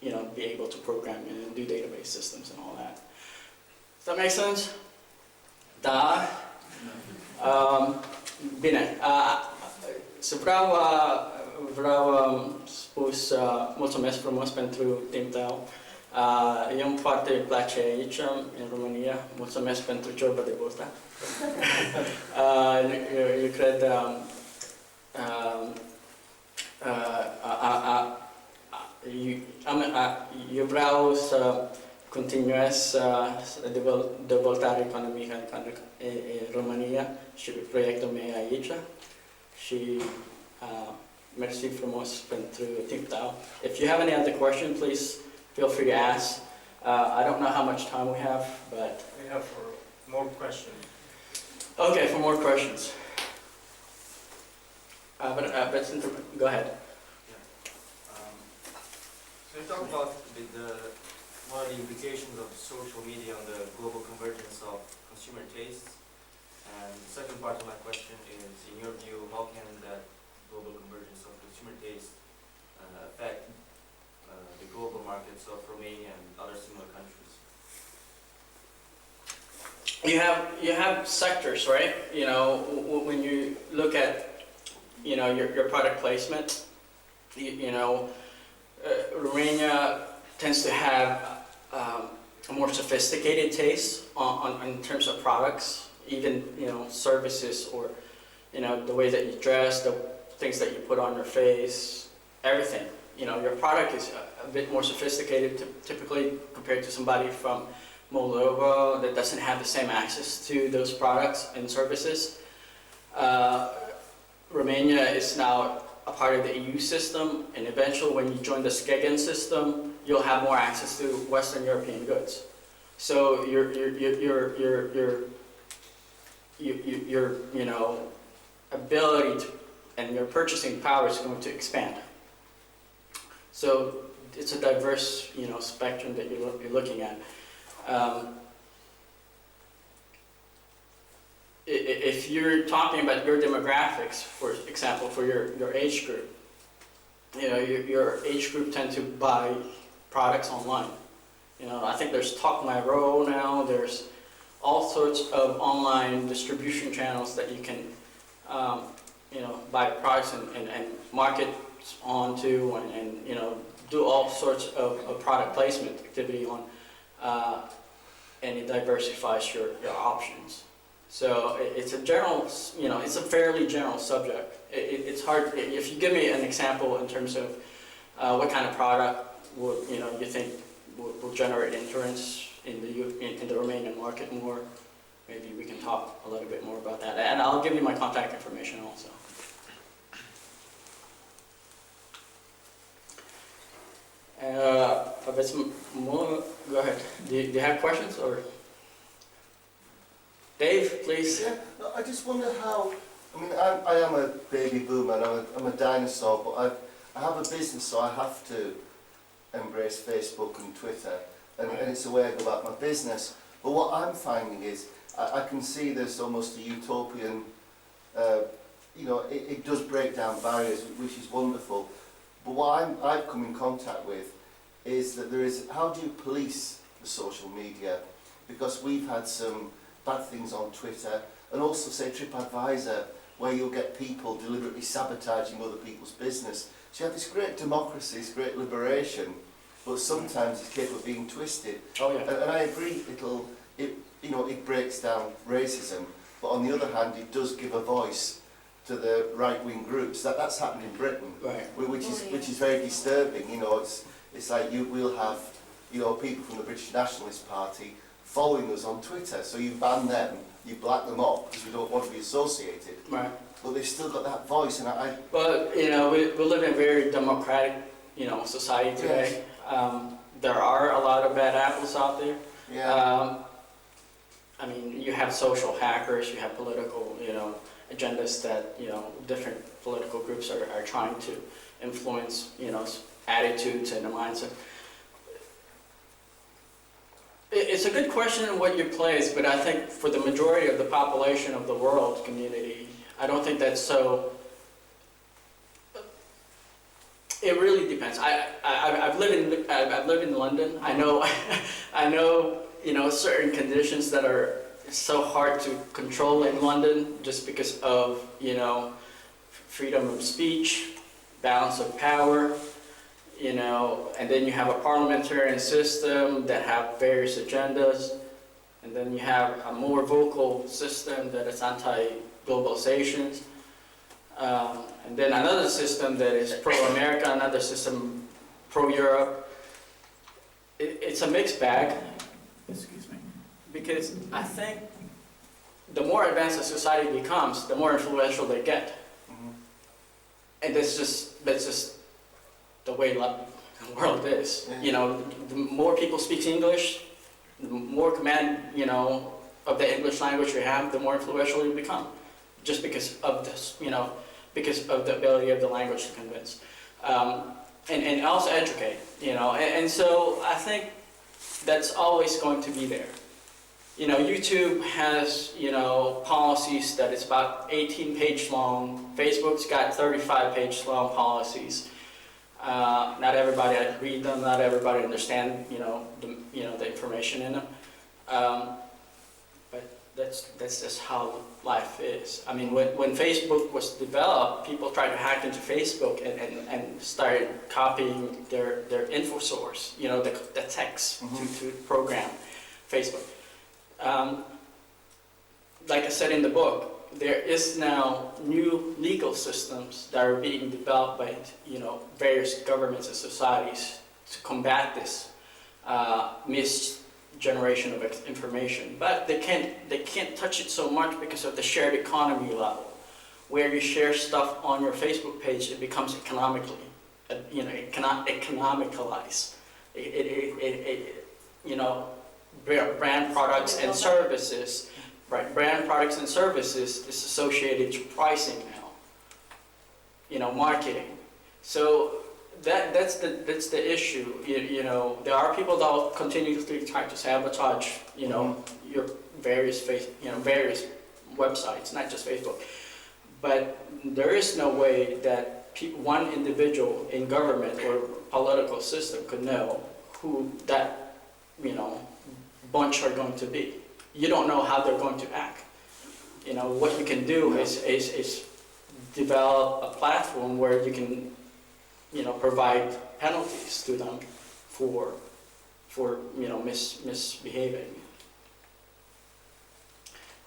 you know, be able to program and do database systems and all that. Does that make sense? Da? Bine. So vreau spus mulțumesc frumos pentru timp tău. Eu foarte îmi place aici, în România. Mulțumesc pentru ciorba de burta. Eu cred eu vreau să continuez dezvoltarea economică în România și proiectul meu aici și mersi frumos pentru timpul tău. If you have any other question, please feel free to ask. I don't know how much time we have, but We have for more questions. okay, for more questions. Go ahead. So you talked about one of the implications of social media on the global convergence of consumer tastes. And the second part of my question is, in your view, how can that global convergence of consumer taste affect the global markets of Romania and other similar countries? You have sectors, right? You know, when you look at, you know, your product placement, you know, Romania tends to have a more sophisticated taste in terms of products, even, you know, services, or, you know, the way that you dress, the things that you put on your face, everything. You know, your product is a bit more sophisticated typically compared to somebody from Moldova that doesn't have the same access to those products and services. Romania is now a part of the EU system, and eventually when you join the Schengen system, you'll have more access to Western European goods. So your you know, ability to, and your purchasing power is going to expand. So it's a diverse, you know, spectrum that you're looking at. If you're talking about your demographics, for example, for your age group, you know, your age group tend to buy products online. You know, I think there's Talk My Row now. There's all sorts of online distribution channels that you can, you know, buy products and market onto, and you know, do all sorts of product placement activity on, and it diversifies your options. So it's a general, you know, it's a fairly general subject. It's hard, if you give me an example in terms of what kind of product would, you know, you think will generate interest in the Romanian market more, maybe we can talk a little bit more about that. And I'll give you my contact information also. Go ahead. Do you have questions, or? Dave, please. Yeah, no, I just wonder how, I mean, I am a baby boomer, and I'm a dinosaur, but I have a business, so I have to embrace Facebook and Twitter, and it's a way I go about my business. But what I'm finding is, I can see there's almost a utopian, you know, it does break down barriers, which is wonderful. But what I've come in contact with is that there is, how do you police the social media? Because we've had some bad things on Twitter, and also say TripAdvisor, where you'll get people deliberately sabotaging other people's business. So you have this great democracy, this great liberation, but sometimes it's capable of being twisted. Oh yeah. And I agree, you know, it breaks down racism, but on the other hand, it does give a voice to the right-wing groups. That's happened in Britain, Right. which is very disturbing. You know, it's like we'll have, you know, people from the British Nationalist Party following us on Twitter, so you ban them, you black them up because we don't want to be associated. Right. But they've still got that voice, and But you know, we live in a very democratic, you know, society today. There are a lot of bad apples out there. yeah. I mean, you have social hackers, you have political, you know, agendas that, you know, different political groups are trying to influence, you know, attitudes and the mindset. It's a good question in what you place, but I think for the majority of the population of the world community, I don't think that's so. It really depends. I've lived in London. I know you know, certain conditions that are so hard to control in London just because of, you know, freedom of speech, balance of power, you know, and then you have a parliamentarian system that have various agendas, and then you have a more vocal system that is anti-globalization, and then another system that is pro-America, another system pro-Europe. It's a mixed bag. Excuse me. Because I think the more advanced a society becomes, the more influential they get. Mm-hmm. And that's just the way the world is. Yeah. You know, the more people speak English, the more command, you know, of the English language you have, the more influential you become. Just because of this, you know, because of the ability of the language to convince. And also educate, you know. And so I think that's always going to be there. You know, YouTube has, you know, policies that it's about 18-page long. Facebook's got 35-page long policies. Not everybody read them. Not everybody understand, you know, the information in them. But that's just how life is. I mean, when Facebook was developed, people tried to hack into Facebook and started copying their info source, you know, the text to program Facebook. Like I said in the book, there is now new legal systems that are being developed by, you know, various governments and societies to combat this misgeneration of information. But they can't touch it so much because of the shared economy level, where you share stuff on your Facebook page, it becomes economically, you know, it cannot economicalize. You know, brand products and services. Right, brand products and services is associated to pricing now. You know, marketing. So that's the issue. You know, there are people that will continuously try to sabotage, you know, your various various websites, not just Facebook. But there is no way that one individual in government or political system could know who that bunch are going to be. You don't know how they're going to act. What you can do is develop a platform where you can, provide penalties to them for misbehaving.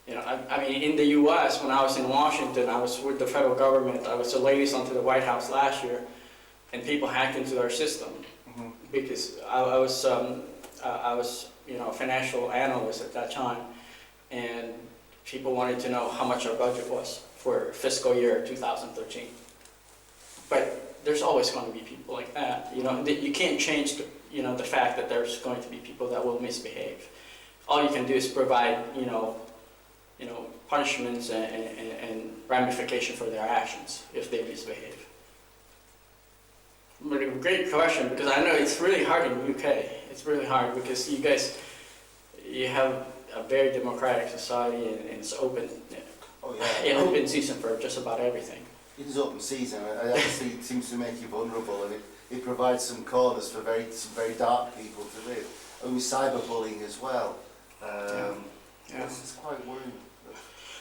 I mean, in the U.S., when I was in Washington, I was with the federal government. I was a liaison to the White House last year, and people hacked into our system because I was a financial analyst at that time, and people wanted to know how much our budget was for fiscal year 2013. But there's always going to be people like that. You can't change the fact that there's going to be people that will misbehave. All you can do is provide punishments and ramification for their actions if they misbehave. But a great question, because I know it's really hard in the UK. It's really hard because you have a very democratic society, and it's open. Oh yeah. Open season for just about everything. It is open season, and obviously it seems to make you vulnerable, and it provides some corners for some very dark people to live. And with cyberbullying as well. This is quite worrying.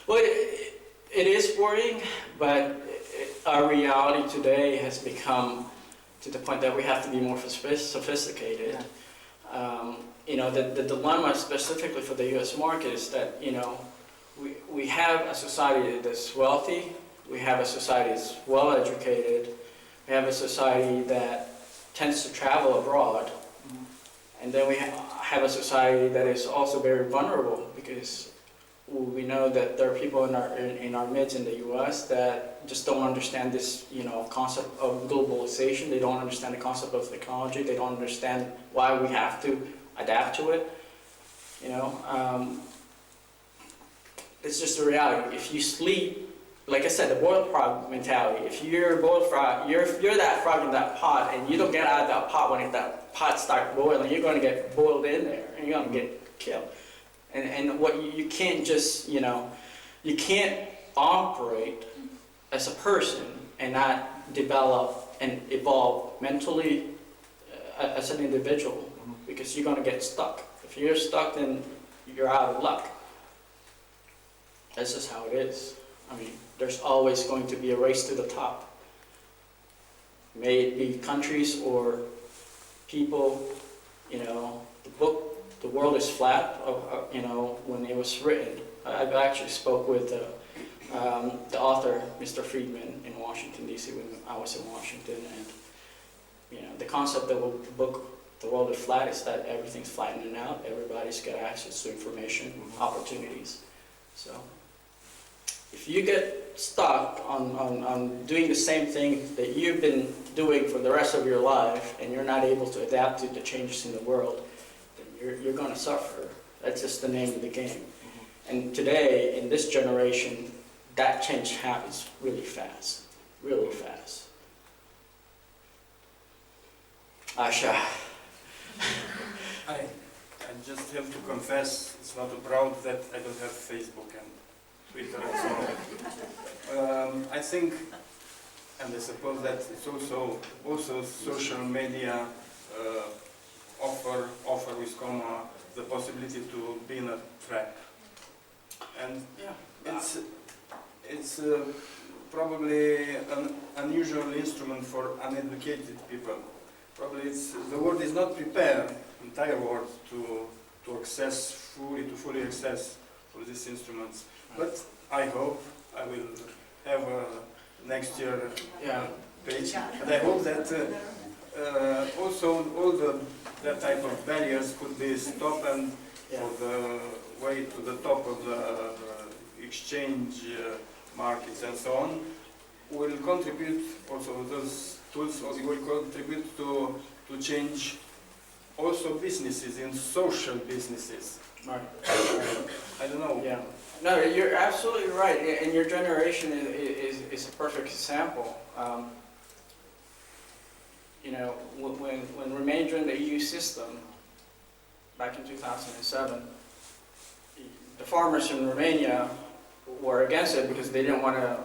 Well, it is worrying, but our reality today has become to the point that we have to be more sophisticated. Yeah. The dilemma specifically for the U.S. market is that, we have a society that's wealthy, we have a society that's well educated, we have a society that tends to travel abroad, and then we have a society that is also very vulnerable because we know that there are people in our midst in the U.S. that just don't understand this, concept of globalization. They don't understand the concept of technology. They don't understand why we have to adapt to it. It's just a reality. If you sleep, like I said, the boiled frog mentality. If you're a boiled frog, you're that frog in that pot, and you don't get out of that pot when that pot starts boiling, you're going to get boiled in there, and you're going to get killed. And what you can't just, you can't operate as a person and not develop and evolve mentally as an individual, because you're going to get stuck. If you're stuck, then you're out of luck. That's just how it is. I mean, there's always going to be a race to the top. May it be countries or people, The World is Flat, when it was written. I've actually spoke with the author, Mr. Friedman, in Washington, D.C. when I was in Washington, and the concept of the book, The World is Flat, is that everything's flattening out, everybody's got access to information, opportunities. So if you get stuck on doing the same thing that you've been doing for the rest of your life, and you're not able to adapt to the changes in the world, you're going to suffer. That's just the name of the game. And today, in this generation, that change happens really fast. Really fast. Asha. I just have to confess, it's not proud that I don't have Facebook and Twitter and so on. I think, and I suppose that it's also social media offer with comma the possibility to be in a trap, and it's probably an unusual instrument for uneducated people. Probably the world is not prepared, entire world, to fully access all these instruments. But I hope I will have next year page, and I hope that also all that type of barriers could be stopped, and for the way to the top of the exchange markets and so on will contribute, also those tools will contribute to change also businesses in social businesses. Right. I don't know. Yeah. No, you're absolutely right, and your generation is a perfect example. When Romania joined the EU system back in 2007, the farmers in Romania were against it because they didn't want to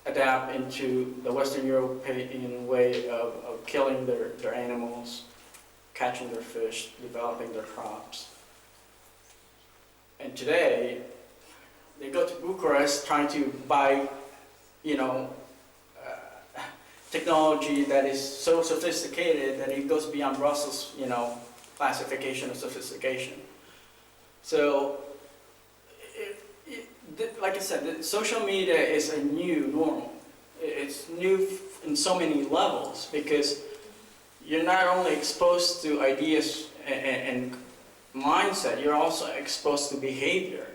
adapt into the Western European way of killing their animals, catching their fish, developing their crops. And today, they go to Bucharest trying to buy, technology that is so sophisticated that it goes beyond Brussels, classification of sophistication. So, like I said, social media is a new normal. It's new in so many levels because you're not only exposed to ideas and mindset, you're also exposed to behavior.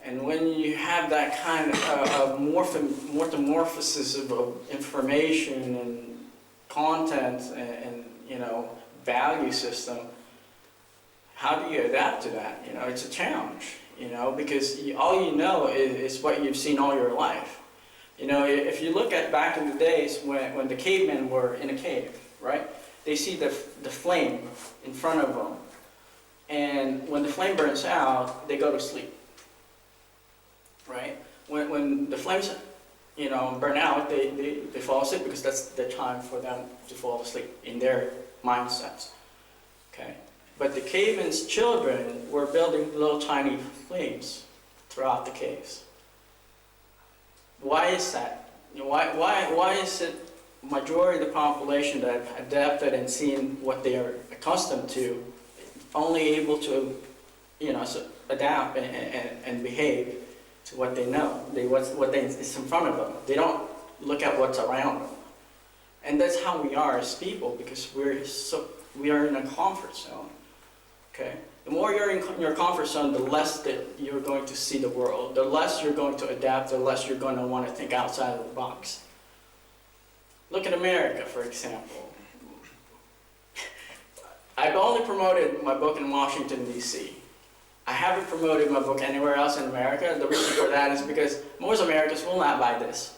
And when you have that kind of metamorphosis of information and content and value system, how do you adapt to that? It's a challenge, because all you know is what you've seen all your life. If you look at back in the days when the cavemen were in a cave, right? They see the flame in front of them. And when the flame burns out, they go to sleep. Right? When the flames, burn out, they fall asleep because that's the time for them to fall asleep in their mindsets. Okay? But the cavemen's children were building little tiny flames throughout the caves. Why is that? Why is it majority of the population that have adapted and seen what they are accustomed to only able to, adapt and behave to what they know, what is in front of them. They don't look at what's around them. And that's how we are as people, because we are in a comfort zone. Okay? The more you're in your comfort zone, the less that you're going to see the world. The less you're going to adapt, the less you're going to want to think outside of the box. Look at America, for example. I've only promoted my book in Washington, D.C. I haven't promoted my book anywhere else in America. The reason for that is because most Americans will not buy this.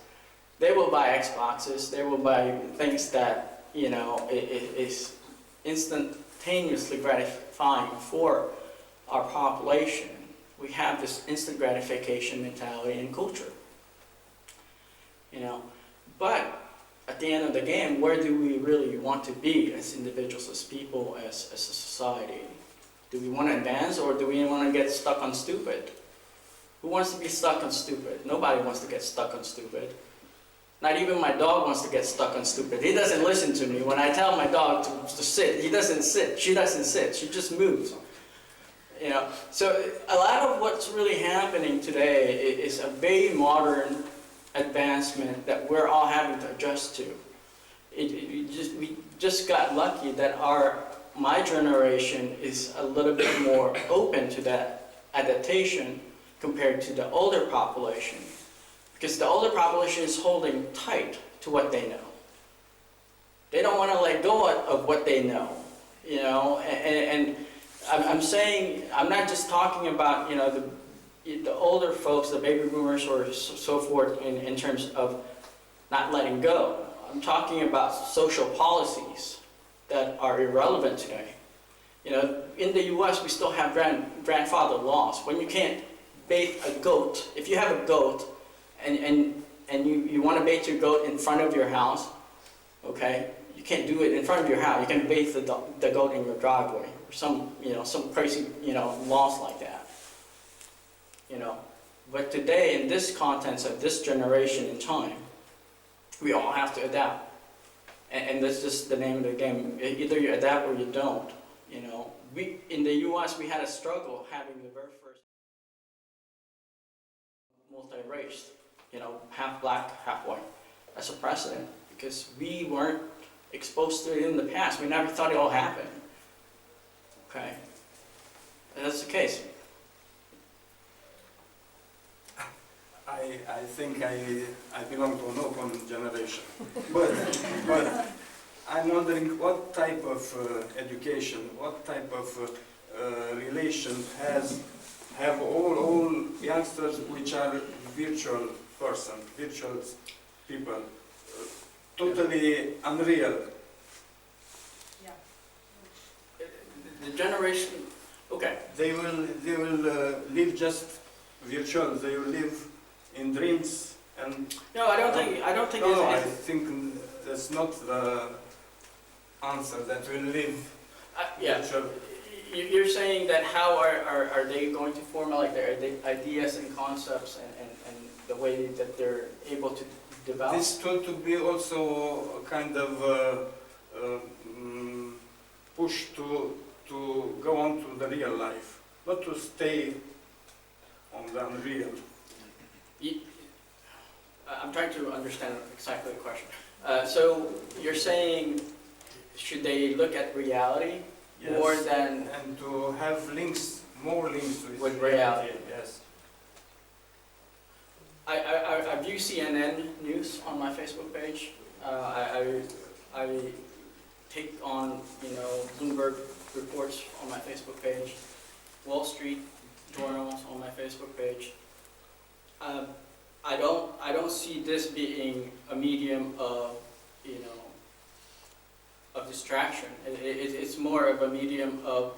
They will buy Xboxes. They will buy things that, is instantaneously gratifying for our population. We have this instant gratification mentality and culture. But at the end of the game, where do we really want to be as individuals, as people, as a society? Do we want to advance, or do we want to get stuck on stupid? Who wants to be stuck on stupid? Nobody wants to get stuck on stupid. Not even my dog wants to get stuck on stupid. He doesn't listen to me. When I tell my dog to sit, he doesn't sit. She doesn't sit. She just moves. So a lot of what's really happening today is a very modern advancement that we're all having to adjust to. We just got lucky that my generation is a little bit more open to that adaptation compared to the older population. Because the older population is holding tight to what they know. They don't want to let go of what they know. And I'm saying, I'm not just talking about, the older folks, the baby boomers or so forth in terms of not letting go. I'm talking about social policies that are irrelevant today. In the US, we still have grandfather laws. When you can't bathe a goat, if you have a goat and you want to bathe your goat in front of your house, okay, you can't do it in front of your house. You can bathe the goat in your driveway or some crazy, laws like that. But today, in this context of this generation in time, we all have to adapt. And that's just the name of the game. Either you adapt or you don't. In the U.S. we had a struggle having the very first multi-race, half black, half white, as a precedent, because we weren't exposed to it in the past. We never thought it all happened. Okay, and that's the case. I think I belong to an open generation, but I'm wondering what type of education, what type of relation have all youngsters which are virtual people, totally unreal. Yeah. The generation, okay. They will live just virtual. They will live in dreams and. No, I don't think. No, I think that's not the answer that will live. Yeah. You're saying that how are they going to formulate their ideas and concepts and the way that they're able to develop? This tool to be also a kind of push to go on to the real life, not to stay on the unreal. I'm trying to understand exactly the question. So you're saying, should they look at reality more than... And to have links, more links with reality? Yes. I view CNN news on my Facebook page. I take on, Bloomberg reports on my Facebook page, Wall Street journals on my Facebook page. I don't see this being a medium of, of distraction. It's more of a medium of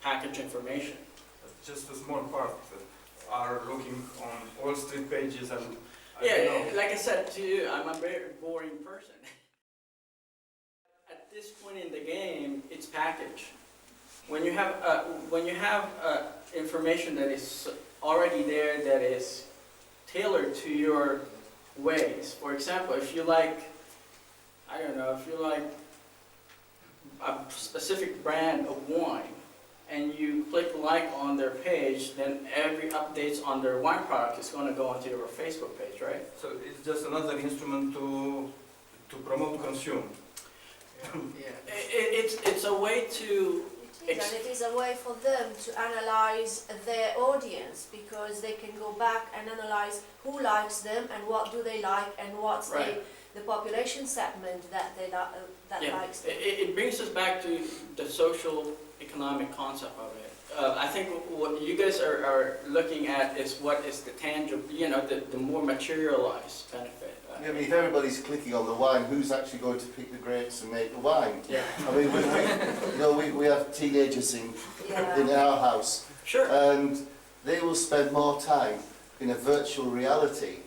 package information. Just a small part are looking on Wall Street pages and like I said to you, I'm a very boring person. At this point in the game, it's packaged. When you have information that is already there, that is tailored to your ways. For example, if you like, if you like a specific brand of wine, and you click like on their page, then every updates on their wine product is going to go onto your Facebook page, right? So it's just another instrument to promote consume. It's a way to... And it is a way for them to analyze their audience, because they can go back and analyze who likes them and what do they like and what's the population segment that they likes them. It brings us back to the social economic concept of it. I think what you guys are looking at is what is the tangible, the more materialized benefit. Yeah, I mean, if everybody's clicking on the wine, who's actually going to pick the grapes and make the wine? Yeah. I mean, we have teenagers in our house, Sure. and they will spend more time in a virtual reality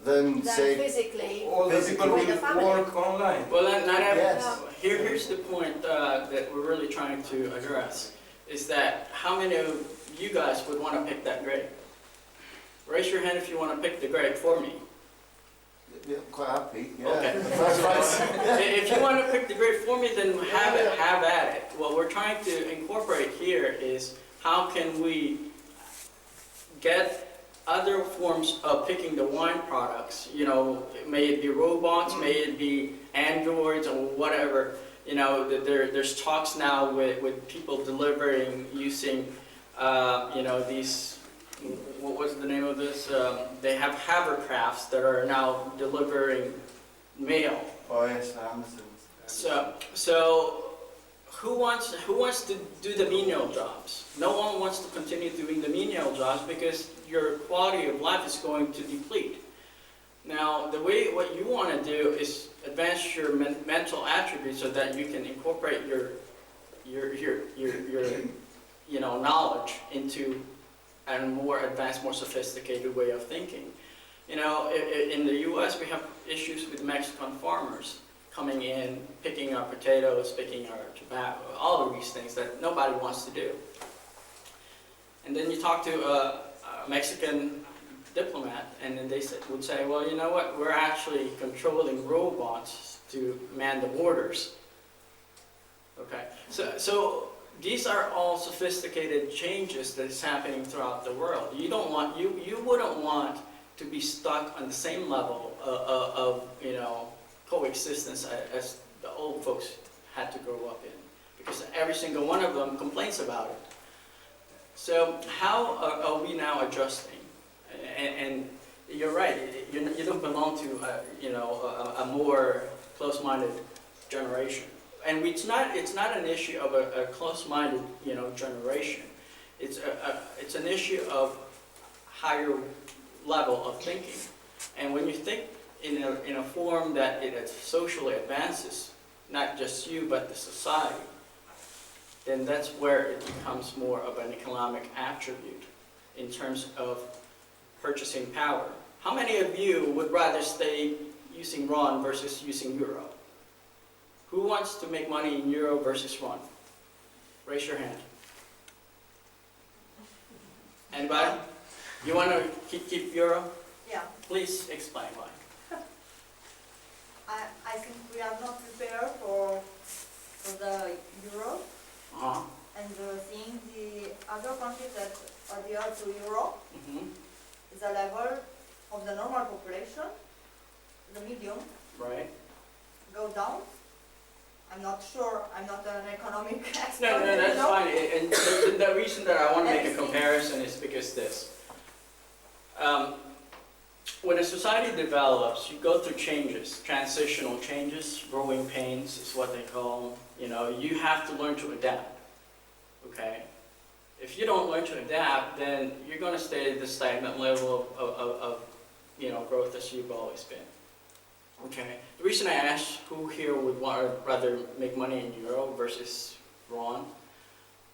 than say physically. All the people with the will family. work online. Well, not every. Yes. Here's the point that we're really trying to address, is that how many of you guys would want to pick that grape? Raise your hand if you want to pick the grape for me. Yeah, I'm quite happy. Yeah. Okay. That's right. If you want to pick the grape for me, then have at it. What we're trying to incorporate here is how can we get other forms of picking the wine products, may it be robots, may it be androids or whatever. There's talks now with people delivering using, these, what was the name of this? They have hovercrafts that are now delivering mail. Oh yes, Amazon. So who wants to do the menial jobs? No one wants to continue doing the menial jobs because your quality of life is going to deplete. Now, what you want to do is advance your mental attributes so that you can incorporate your knowledge into a more advanced, more sophisticated way of thinking. In the U.S. we have issues with Mexican farmers coming in, picking our potatoes, picking our tobacco, all of these things that nobody wants to do. And then you talk to a Mexican diplomat, and then they would say, well, you know what, we're actually controlling robots to man the borders. Okay, so these are all sophisticated changes that's happening throughout the world. You wouldn't want to be stuck on the same level of coexistence as the old folks had to grow up in, because every single one of them complains about it. So how are we now adjusting? And you're right, you don't belong to a more close-minded generation. And it's not an issue of a close-minded generation. It's an issue of higher level of thinking. And when you think in a form that it socially advances, not just you but the society, then that's where it becomes more of an economic attribute in terms of purchasing power. How many of you would rather stay using RON versus using Euro? Who wants to make money in euro versus RON? Raise your hand. Anybody? You want to keep euro? Yeah, Please explain why. I think we are not prepared for the euro, Uh-huh. and seeing the other countries that adhere to euro, Mm-hmm. the level of the normal population, the medium, Right. go down. I'm not sure, I'm not an economic expert. No, that's you know? fine. And the reason that I want to make a Everything. comparison is because this. When a society develops, you go through changes, transitional changes, growing pains is what they call them. You know, you have to learn to adapt, okay? If you don't learn to adapt, then you're going to stay at the stagnant level of growth as you've always been. Okay. The reason I asked who here would rather make money in euro versus RON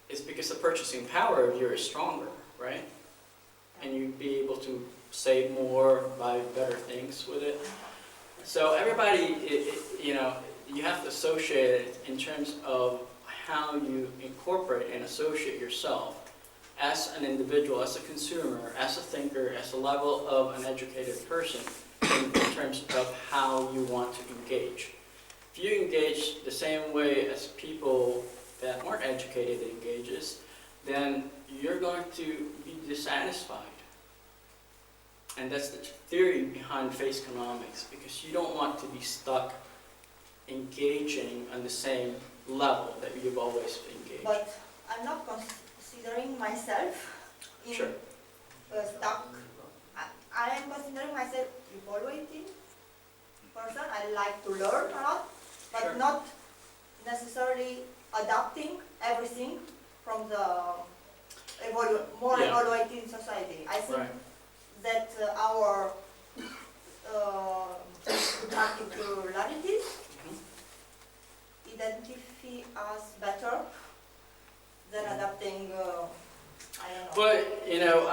is because the purchasing power of euro is stronger, right? And you'd be able to save more, buy better things with it. So everybody, you have to associate it in terms of how you incorporate and associate yourself as an individual, as a consumer, as a thinker, as a level of an educated person in terms of how you want to engage. If you engage the same way as people that aren't educated engages, then you're going to be dissatisfied. And that's the theory behind FACECONOMICS, because you don't want to be stuck engaging on the same level that you've always engaged. But I'm not considering myself in Sure. stuck. I am considering myself evaluating person. I like to learn a lot, but Sure. not necessarily adapting everything from the more Yeah. evaluating society. I think Right. that our particularities identify us better than adapting. I don't know. But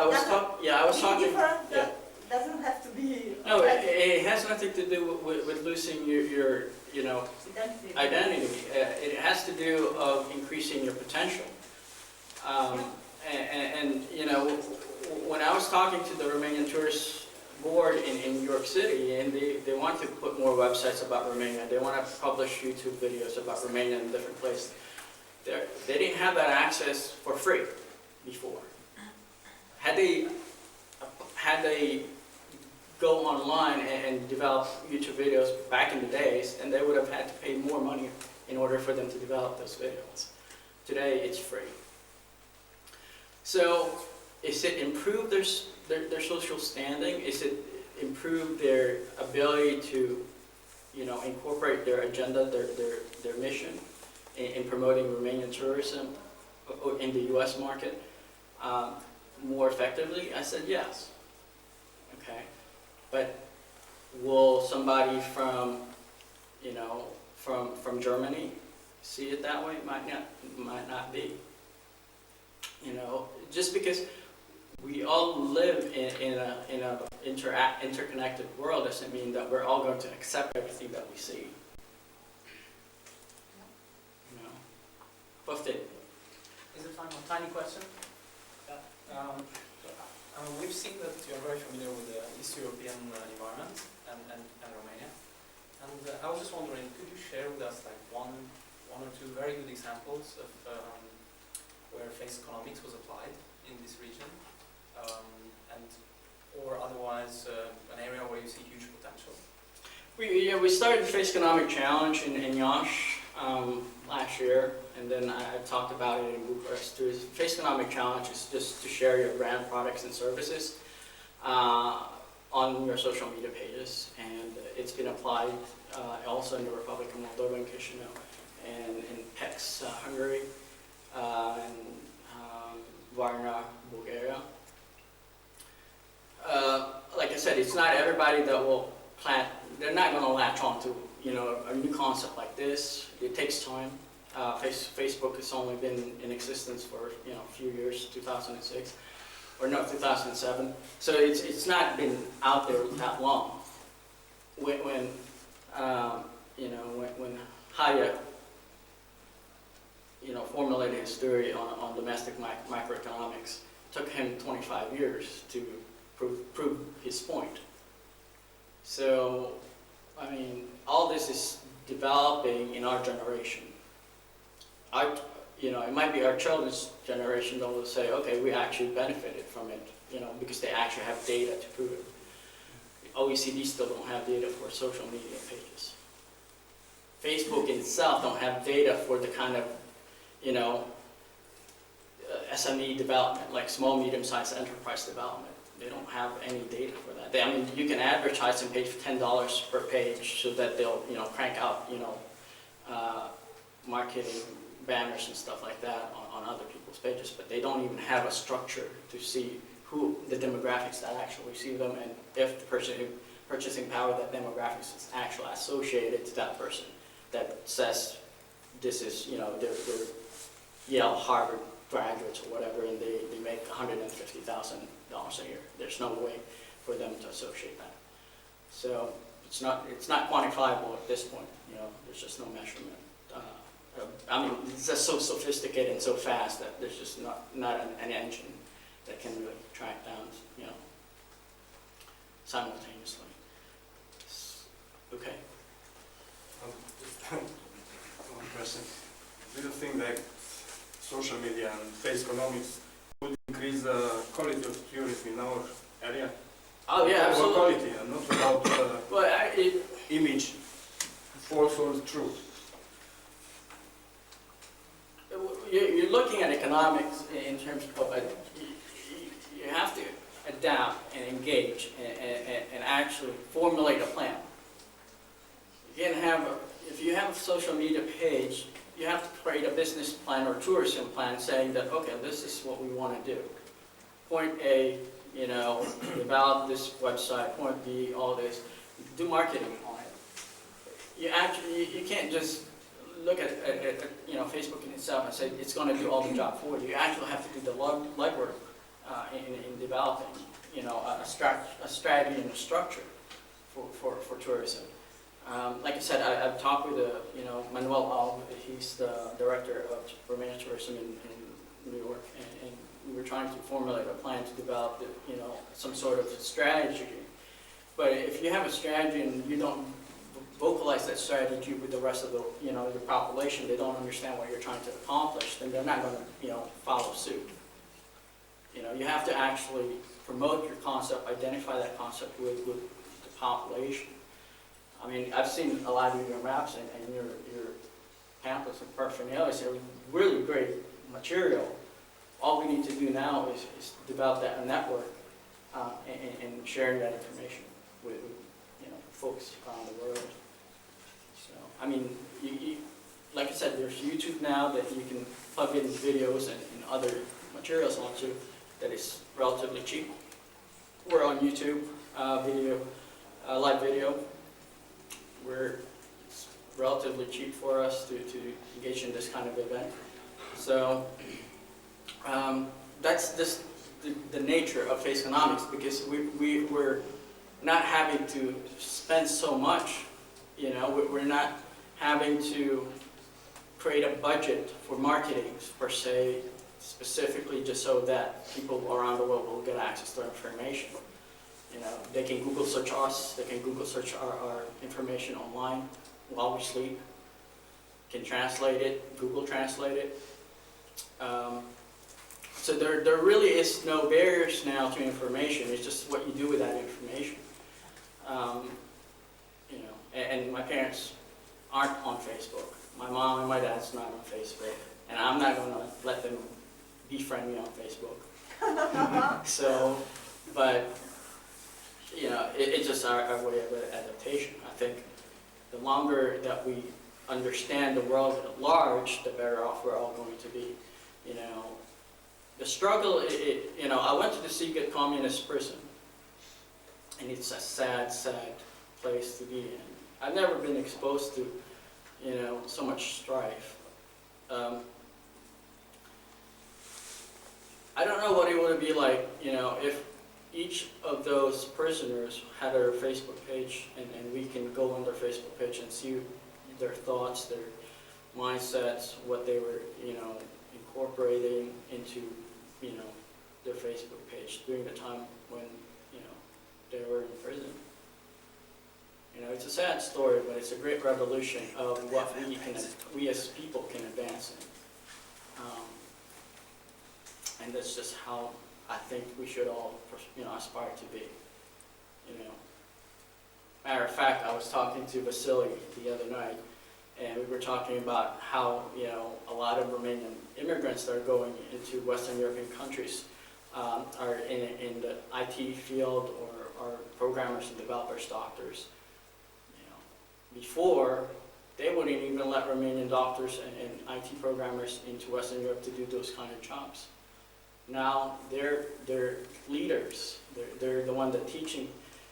I was talking. Different, Yeah. doesn't have to be. No, it has nothing to do with losing your identity. It has to do of increasing your potential. When I was talking to the Romanian Tourist Board in New York City, and they want to put more websites about Romania, they want to publish YouTube videos about Romania in different places. They didn't have that access for free before. Had they go online and develop YouTube videos back in the days, then they would have had to pay more money in order for them to develop those videos. Today, it's free. So, is it improve their social standing? Is it improve their ability to, incorporate their agenda, their mission in promoting Romanian tourism in the U.S. market more effectively? I said yes. Okay, but will somebody from Germany see it that way? Might not be. Just because we all live in a interconnected world doesn't mean that we're all going to accept everything that we see. Buffed it. Is it time for a tiny question? We've seen that you're very familiar with the East European environment and Romania. And I was just wondering, could you share with us like one or two very good examples of where FACECONOMICS was applied in this region, or otherwise an area where you see huge potential? We started the FACECONOMIC Challenge in Yash last year, and then I talked about it in Bucharest. The FACECONOMIC Challenge is just to share your brand, products, and services on your social media pages, and it's been applied also in the Republic of Moldova and Chisinau, and in PEX, Hungary, and Varna, Bulgaria. Like I said, it's not everybody that will they're not going to latch on to a new concept like this. It takes time. Facebook has only been in existence for a few years, 2006, or no, 2007. So it's not been out there that long. When Hayek, formulated his theory on domestic microeconomics. It took him 25 years to prove his point. So, I mean, all this is developing in our generation. It might be our children's generation that will say, okay, we actually benefited from it, because they actually have data to prove it. OECD still don't have data for social media pages. Facebook itself don't have data for the kind of, SME development, like small, medium-sized enterprise development. They don't have any data for that. You can advertise and pay $10 per page so that they'll, crank out, marketing banners and stuff like that on other people's pages, but they don't even have a structure to see who the demographics that actually receive them, and if the purchasing power of that demographics is actually associated to that person that says this is, they're Yale, Harvard graduates or whatever, and they make $150,000 a year. There's no way for them to associate that. So it's not quantifiable at this point. There's just no measurement. It's just so sophisticated and so fast that there's just not an engine that can really track down, simultaneously. Okay. Just one question. Do you think that social media and FACECONOMICS would increase the quality of tourism in our area? Oh yeah, absolutely. Quality, and not about image, false or true. You're looking at economics in terms of you have to adapt and engage and actually formulate a plan. If you have a social media page, you have to create a business plan or tourism plan saying that, okay, this is what we want to do. Point A, develop this website. Point B, all this. Do marketing on it. You can't just look at Facebook in itself and say it's going to do all the job for you. You actually have to do the legwork in developing, a strategy and a structure for tourism. Like I said, I've talked with Manuel Alb. He's the director of Romanian tourism in New York, and we were trying to formulate a plan to develop some sort of strategy. But if you have a strategy and you don't vocalize that strategy with the rest of the the population, they don't understand what you're trying to accomplish, then they're not going to follow suit. You have to actually promote your concept, identify that concept with the population. I've seen a lot of your maps and your pamphlets and paraphernalia. They're really great material. All we need to do now is develop that network and sharing that information with folks around the world. So, like I said, there's YouTube now that you can plug in videos and other materials onto that is relatively cheap. We're on YouTube, live video, where it's relatively cheap for us to engage in this kind of event. So that's just the nature of FACECONOMICS, because we're not having to spend so much. We're not having to create a budget for marketing per se, specifically just so that people around the world will get access to our information. They can Google search us, they can Google search our information online while we sleep, can translate it, Google translate it. So there really is no barriers now to information. It's just what you do with that information. And my parents aren't on Facebook. My mom and my dad's not on Facebook, and I'm not going to let them befriend me on Facebook. So, but it's just our way of adaptation. I think the longer that we understand the world at large, the better off we're all going to be. The struggle, I went to the Sighet communist prison, and it's a sad, sad place to be in. I've never been exposed to, so much strife. I don't know what it would be like, if each of those prisoners had their Facebook page, and we can go on their Facebook page and see their thoughts, their mindsets, what they were, incorporating into, their Facebook page during the time when, they were in prison. It's a sad story, but it's a great revolution of what we as people can advance in. And that's just how I think we should all, aspire to be. Matter of fact, I was talking to Vasily the other night, and we were talking about how, a lot of Romanian immigrants that are going into Western European countries are in the IT field or are programmers and developers, doctors. Before, they wouldn't even let Romanian doctors and IT programmers into Western Europe to do those kind of jobs. Now they're leaders. They're the one that teaching.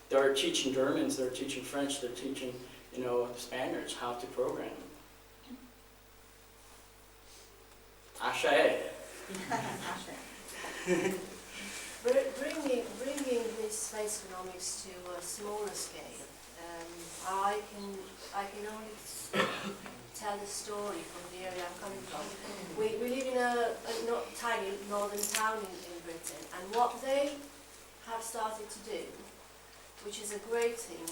They're teaching Germans. They're teaching French. They're teaching, the Spaniards how to program. Așa e. Bringing this FACECONOMICS to a smaller scale, I can only tell the story from the area I'm coming from. We live in a tiny northern town in Britain, and what they have started to do, which is a great thing,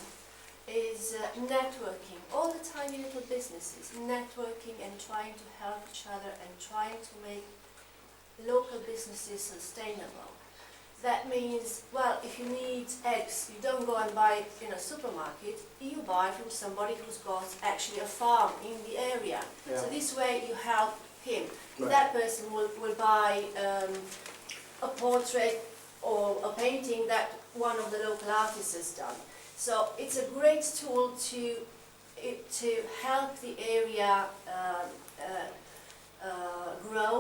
is networking. All the tiny little businesses networking and trying to help each other and trying to make local businesses sustainable. That means, well, if you need eggs, you don't go and buy it in a supermarket, you buy from somebody who's got actually a farm in the area. Yeah. So this way you help him. Right. That person will buy a portrait or a painting that one of the local artists has done. So it's a great tool to help the area